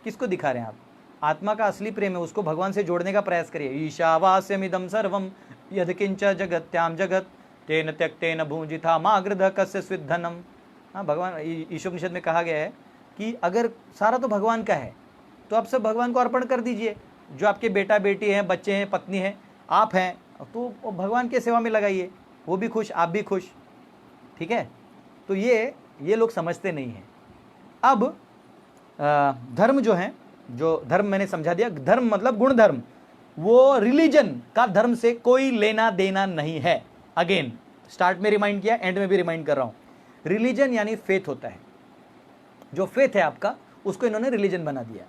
किसको दिखा रहे हैं आप? आत्मा का असली प्रेम है, उसको भगवान से जोड़ने का प्रयास करिए। ईशावास्यमिदं सर्वम यदकिंच जगत्याम जगत तेन त्यक्तेन भुंजिथा मागृध कस्य स्विद्धनम। हाँ, भगवान, ईशोपनिषद में कहा गया है कि अगर सारा तो भगवान का है तो आप सब भगवान को अर्पण कर दीजिए। जो आपके बेटा बेटी हैं, बच्चे हैं, पत्नी हैं, आप हैं, तो भगवान के सेवा में लगाइए, वो भी खुश, आप भी खुश। ठीक है, तो ये लोग समझते नहीं हैं। अब धर्म जो है, जो धर्म मैंने समझा दिया, धर्म मतलब गुण धर्म, वो रिलीजन का धर्म से कोई लेना देना नहीं है। अगेन स्टार्ट में रिमाइंड किया, एंड में भी रिमाइंड कर रहा हूं। रिलीजन यानी फेथ होता है, जो फेथ है आपका, उसको इन्होंने रिलीजन बना दिया।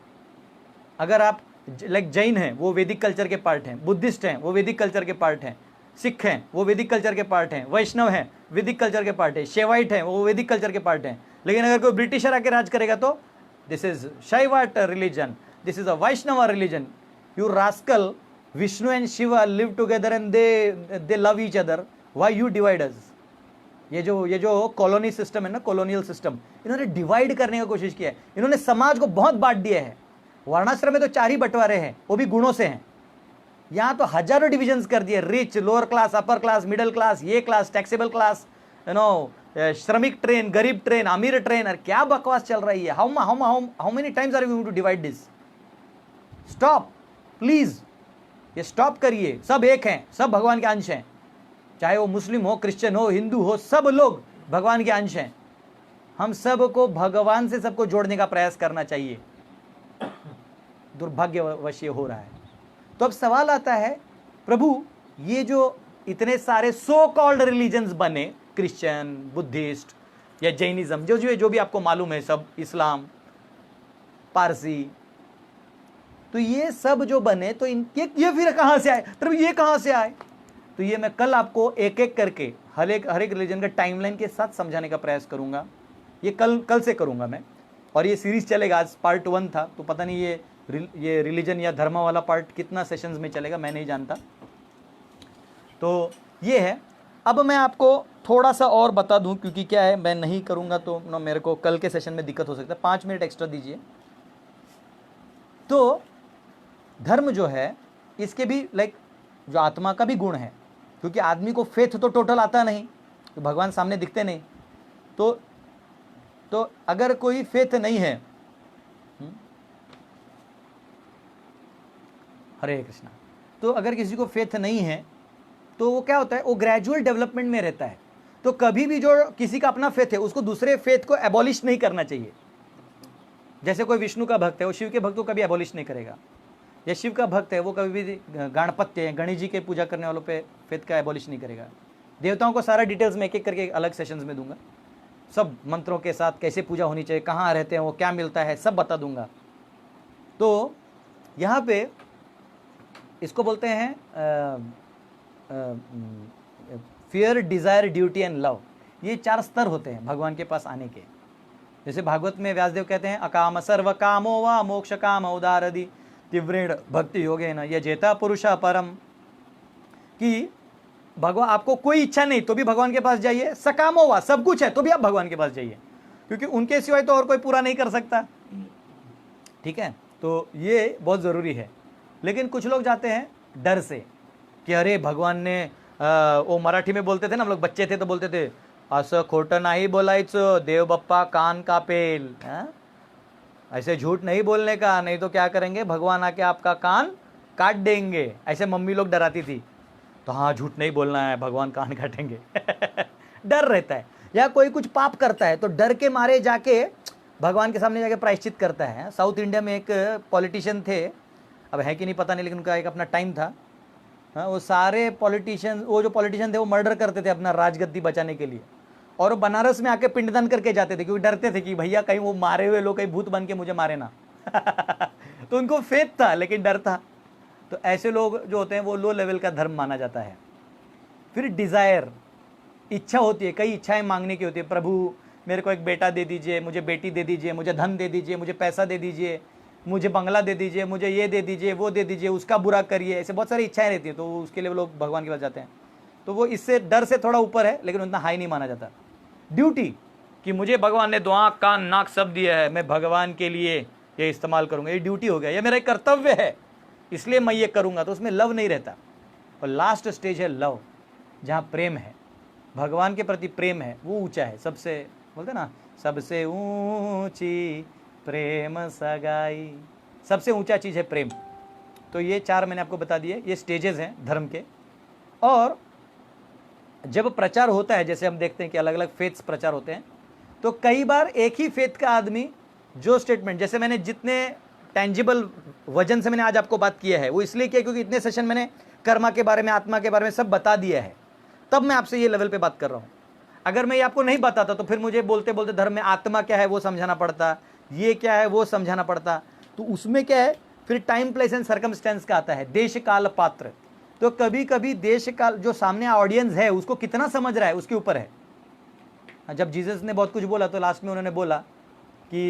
अगर आप लाइक जैन हैं, वो वैदिक कल्चर के पार्ट हैं, बुद्धिस्ट हैं, वो वैदिक कल्चर के पार्ट हैं, सिख हैं, वो वैदिक कल्चर के पार्ट हैं, वैष्णव हैं, वैदिक कल्चर के पार्ट है, शैवाइट हैं, वो वैदिक कल्चर के पार्ट हैं। लेकिन अगर कोई ब्रिटिशर आके राज करेगा तो this is Shaivite religion, this is a Vaishnav religion. You rascal, Vishnu and Shiva live together and they love each other, why you divide us? ये जो कॉलोनी सिस्टम है ना, कॉलोनियल सिस्टम, इन्होंने डिवाइड करने की कोशिश किया है। इन्होंने समाज को बहुत बांट दिया है। वर्णाश्रम में तो 4 ही बंटवारे हैं, वो भी गुणों से हैं। यहाँ तो हजारों डिविजन्स कर दिए, rich, lower class, upper class, middle class, ये क्लास, टैक्सेबल क्लास, श्रमिक ट्रेन, गरीब ट्रेन, अमीर ट्रेन। और क्या बकवास चल रही है? How many times are we going to divide this? Stop please, ये स्टॉप करिए। सब एक हैं, सब भगवान के अंश हैं, चाहे वो मुस्लिम हो, क्रिश्चियन हो, हिंदू हो, सब लोग भगवान के अंश हैं। हम सबको भगवान से सबको जोड़ने का प्रयास करना चाहिए। दुर्भाग्यवश ये हो रहा है। तो अब सवाल आता है, प्रभु ये जो इतने सारे सो कॉल्ड रिलीजन्स बने, क्रिश्चियन, बुद्धिस्ट या जैनिज्म, जो भी आपको मालूम है, सब, इस्लाम, पारसी, तो ये सब जो बने, तो ये फिर कहां से आए? प्रभु ये कहां से आए? तो ये मैं कल आपको एक एक करके हर एक रिलीजन का टाइमलाइन के साथ समझाने का प्रयास करूंगा। ये कल से करूंगा मैं, और ये सीरीज चलेगा। आज पार्ट 1 था, तो पता नहीं ये रिलीजन या धर्म वाला पार्ट कितना सेशंस में चलेगा, मैं नहीं जानता। तो ये है। अब मैं आपको थोड़ा सा और बता दूं, क्योंकि क्या है, मैं नहीं करूंगा तो ना मेरे को कल के सेशन में दिक्कत हो सकता है। 5 मिनट एक्स्ट्रा दीजिए। तो धर्म जो है, इसके भी लाइक जो आत्मा का भी गुण है, क्योंकि आदमी को फेथ तो टोटल आता नहीं, तो भगवान सामने दिखते नहीं। तो अगर कोई फेथ नहीं है, हरे कृष्णा, तो अगर किसी को फेथ नहीं है तो वो क्या होता है, वो ग्रेजुअल डेवलपमेंट में रहता है। तो कभी भी जो किसी का अपना फेथ है, उसको दूसरे फेथ को एबॉलिश नहीं करना चाहिए। जैसे कोई विष्णु का भक्त है, वो शिव के भक्त को कभी एबॉलिश नहीं करेगा, या शिव का भक्त है वो कभी भी गणपत्य गणेश जी के पूजा करने वालों पे फेथ का एबॉलिश नहीं करेगा। देवताओं को सारा डिटेल्स में एक एक करके अलग सेशंस में दूंगा, सब मंत्रों के साथ कैसे पूजा होनी चाहिए, कहाँ रहते हैं वो, क्या मिलता है, सब बता दूंगा। तो यहाँ पे इसको बोलते हैं fear, desire, duty and love. ये 4 स्तर होते हैं भगवान के पास आने के। जैसे भागवत में व्यासदेव कहते हैं, अकाम सर्व कामो वा मोक्ष काम उदारदि तीव्रेण भक्ति योगेन यजेता पुरुषा परम। कि भगवान, आपको कोई इच्छा नहीं तो भी भगवान के पास जाइए, सकामो वा, सब कुछ है तो भी आप भगवान के पास जाइए, क्योंकि उनके सिवाय तो और कोई पूरा नहीं कर सकता। ठीक है, तो ये बहुत ज़रूरी है। लेकिन कुछ लोग जाते हैं डर से कि अरे भगवान ने वो मराठी में बोलते थे ना, हम लोग बच्चे थे तो बोलते थे, असं खोटं नाही बोलायचं, देव बप्पा कान कापेल। ऐसे झूठ नहीं बोलने का, नहीं तो क्या करेंगे, भगवान आके आपका कान काट देंगे। ऐसे मम्मी लोग डराती थी। तो हाँ, झूठ नहीं बोलना है, भगवान कान काटेंगे। डर रहता है। या कोई कुछ पाप करता है तो डर के मारे जाके भगवान के सामने जाके प्रायश्चित करता है। साउथ इंडिया में एक पॉलिटिशियन थे, अब है कि नहीं पता नहीं, लेकिन उनका एक अपना टाइम था। हाँ, वो सारे पॉलिटिशियन, वो जो पॉलिटिशियन थे वो मर्डर करते थे अपना राजगद्दी बचाने के लिए, और वो बनारस में आके पिंडदान करके जाते थे, क्योंकि डरते थे कि भैया कहीं वो मारे हुए लोग कहीं भूत बन के मुझे मारे ना। तो उनको फेथ था लेकिन डर था। तो ऐसे लोग जो होते हैं वो लो लेवल का धर्म माना जाता है। फिर डिज़ायर, इच्छा होती है, कई इच्छाएं मांगने की होती है। प्रभु मेरे को एक बेटा दे दीजिए, मुझे बेटी दे दीजिए, मुझे धन दे दीजिए, मुझे पैसा दे दीजिए, मुझे बंगला दे दीजिए, मुझे ये दे दीजिए, वो दे दीजिए, उसका बुरा करिए। ऐसे बहुत सारी इच्छाएं रहती हैं, तो उसके लिए लोग भगवान के पास जाते हैं। तो वो इससे डर से थोड़ा ऊपर है, लेकिन उतना हाई नहीं माना जाता। ड्यूटी, कि मुझे भगवान ने दो आँख कान नाक सब दिया है, मैं भगवान के लिए ये इस्तेमाल करूँगा, ये ड्यूटी हो गया, ये मेरा एक कर्तव्य है, इसलिए मैं ये करूँगा। तो उसमें लव नहीं रहता। और लास्ट स्टेज है लव, जहाँ प्रेम है, भगवान के प्रति प्रेम है, वो ऊंचा है। सबसे बोलते ना, सबसे ऊंची प्रेम सगाई, सबसे ऊंचा चीज़ है प्रेम। तो ये 4 मैंने आपको बता दिए, ये स्टेजेस हैं धर्म के। और जब प्रचार होता है, जैसे हम देखते हैं कि अलग अलग फेथ्स प्रचार होते हैं, तो कई बार एक ही फेथ का आदमी जो स्टेटमेंट, जैसे मैंने जितने टेंजिबल वजन से मैंने आज आपको बात किया है, वो इसलिए किया क्योंकि इतने सेशन मैंने कर्मा के बारे में, आत्मा के बारे में सब बता दिया है, तब मैं आपसे ये लेवल पे बात कर रहा हूँ। अगर मैं ये आपको नहीं बताता तो फिर मुझे बोलते बोलते धर्म में आत्मा क्या है वो समझाना पड़ता, ये क्या है वो समझाना पड़ता। तो उसमें क्या है, फिर टाइम प्लेस एंड सर्कमस्टेंस का आता है, देश काल पात्र। तो कभी कभी देश काल, जो सामने ऑडियंस है उसको कितना समझ रहा है उसके ऊपर है। जब जीसस ने बहुत कुछ बोला तो लास्ट में उन्होंने बोला कि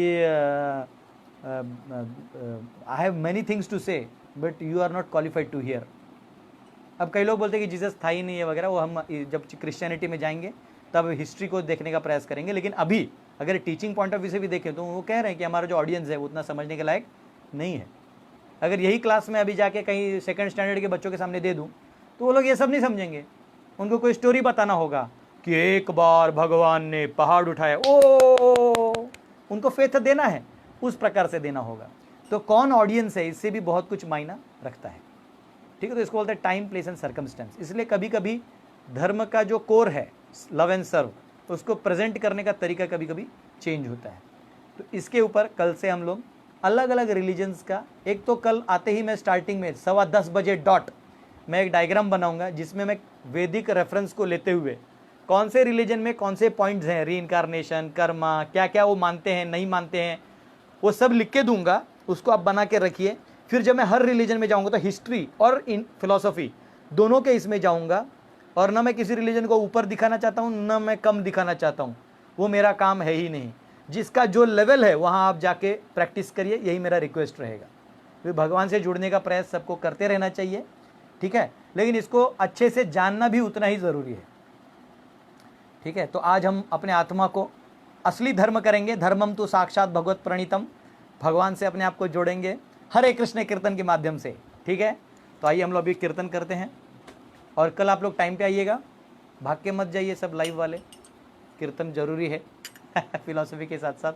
I have many things to say but you are not qualified to hear. अब कई लोग बोलते हैं कि जीसस था ही नहीं है वगैरह, वो हम जब क्रिश्चियनिटी में जाएंगे तब हिस्ट्री को देखने का प्रयास करेंगे। लेकिन अभी अगर टीचिंग पॉइंट ऑफ व्यू से भी देखें तो वो कह रहे हैं कि हमारा जो ऑडियंस है वो उतना समझने के लायक नहीं है। अगर यही क्लास में अभी जाके कहीं सेकंड स्टैंडर्ड के बच्चों के सामने दे दूं तो वो लोग ये सब नहीं समझेंगे। उनको कोई स्टोरी बताना होगा कि एक बार भगवान ने पहाड़ उठाया, ओ उनको फेथ देना है, उस प्रकार से देना होगा। तो कौन ऑडियंस है, इससे भी बहुत कुछ मायना रखता है। ठीक है, तो इसको बोलते हैं टाइम प्लेस एंड सर्कमस्टेंस। इसलिए कभी कभी धर्म का जो कोर है लव एंड सर्व, उसको प्रेजेंट करने का तरीका कभी कभी चेंज होता है। तो इसके ऊपर कल से हम लोग अलग अलग रिलीजन्स का, एक तो कल आते ही मैं स्टार्टिंग में 10:15 बजे डॉट मैं एक डायग्राम बनाऊंगा जिसमें मैं वैदिक रेफरेंस को लेते हुए कौन से रिलीजन में कौन से पॉइंट्स हैं, रीइंकारनेशन, कर्मा, क्या क्या वो मानते हैं नहीं मानते हैं, वो सब लिख के दूंगा। उसको आप बना के रखिए। फिर जब मैं हर रिलीजन में जाऊंगा तो हिस्ट्री और इन फिलॉसफी दोनों के इसमें जाऊंगा और ना मैं किसी रिलीजन को ऊपर दिखाना चाहता हूँ, ना मैं कम दिखाना चाहता हूँ, वो मेरा काम है ही नहीं। जिसका जो लेवल है वहाँ आप जाके प्रैक्टिस करिए, यही मेरा रिक्वेस्ट रहेगा। तो भगवान से जुड़ने का प्रयास सबको करते रहना चाहिए, ठीक है, लेकिन इसको अच्छे से जानना भी उतना ही ज़रूरी है, ठीक है। तो आज हम अपने आत्मा को असली धर्म करेंगे, धर्मम तो साक्षात भगवत प्रणीतम, भगवान से अपने आप को जोड़ेंगे हरे कृष्ण कीर्तन के माध्यम से, ठीक है। तो आइए हम लोग अभी कीर्तन करते हैं, और कल आप लोग टाइम पे आइएगा, भाग के मत जाइए, सब लाइव वाले, कीर्तन जरूरी है फिलॉसफी के साथ साथ,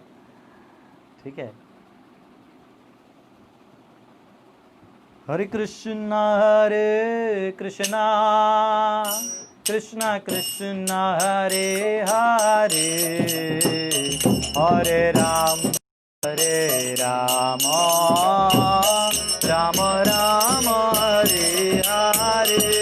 ठीक है। हरे कृष्णा कृष्णा कृष्णा हरे हरे, हरे राम राम राम हरे हरे,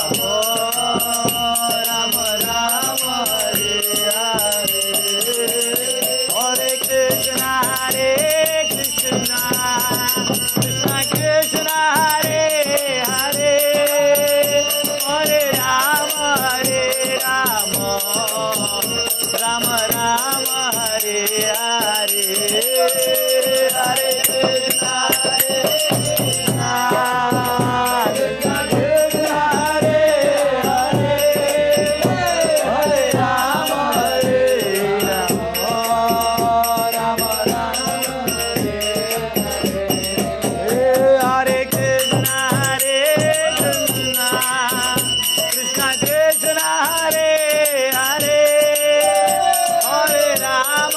Hare कृष्णा कृष्णा हरे हरे हरे राम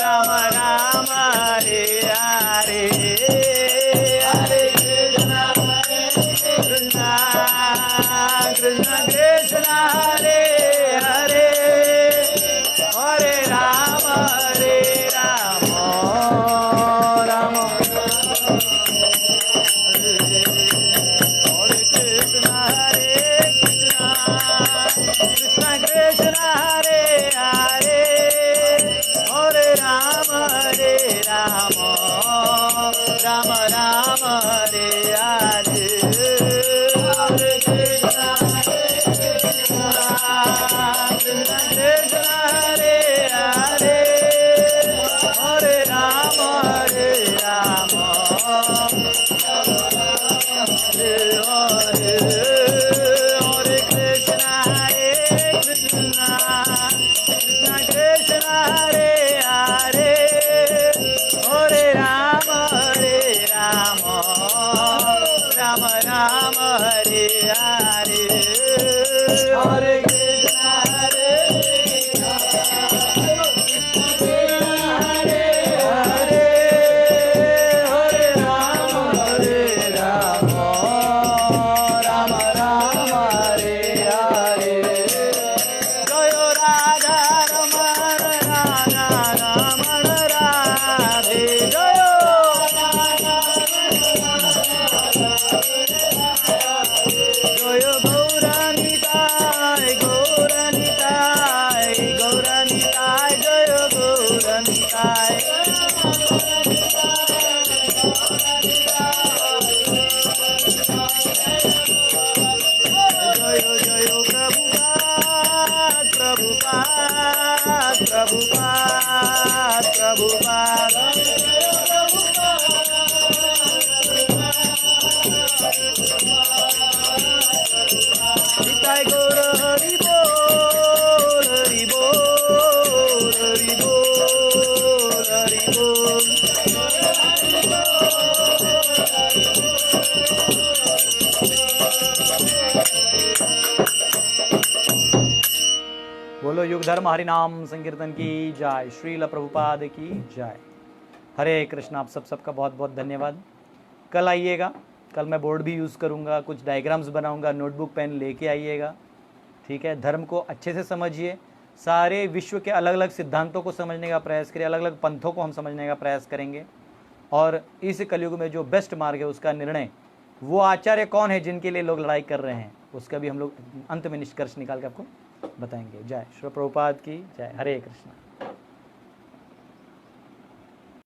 राम राम हरे हरे हरे कृष्णा कृष्णा कृष्णा कृष्णा हरे हरे हरे राम राम हरे कृष्णा कृष्णा कृष्णा हरे हरे हरे राम राम राम हरे हरे हरे कृष्णा कृष्णा कृष्णा हरे हरे हरे राम हरे हरे हरे कृष्णा कृष्णा कृष्णा हरे हरे हरे राम राम हरे हरे हरे कृष्णा हरे हरे हरे राम राम हरे हरे जय राधा रमण रमण राधे जय जय गौरानिताय गौरानिताय गौरानिताय जय गौरानिताय जय जय प्रभुपाद प्रभुपाद प्रभुपाद प्रभुपाद निताय गौर हरि बोल हरि बोल हरि बोल हरि बोल बोलो युग धर्म हरि नाम संकीर्तन की जय। श्रील प्रभुपाद की जय। हरे कृष्ण। आप सबका बहुत बहुत धन्यवाद। कल आइएगा, कल मैं बोर्ड भी यूज़ करूँगा, कुछ डायग्राम्स बनाऊँगा, नोटबुक पेन लेके आइएगा, ठीक है। धर्म को अच्छे से समझिए, सारे विश्व के अलग अलग सिद्धांतों को समझने का प्रयास करिए, अलग अलग पंथों को हम समझने का प्रयास करेंगे। और इस कलयुग में जो बेस्ट मार्ग है उसका निर्णय, वो आचार्य कौन है जिनके लिए लोग लड़ाई कर रहे हैं, उसका भी हम लोग अंत में निष्कर्ष निकाल के आपको बताएंगे। जय श्री प्रभुपाद की जय। हरे कृष्ण।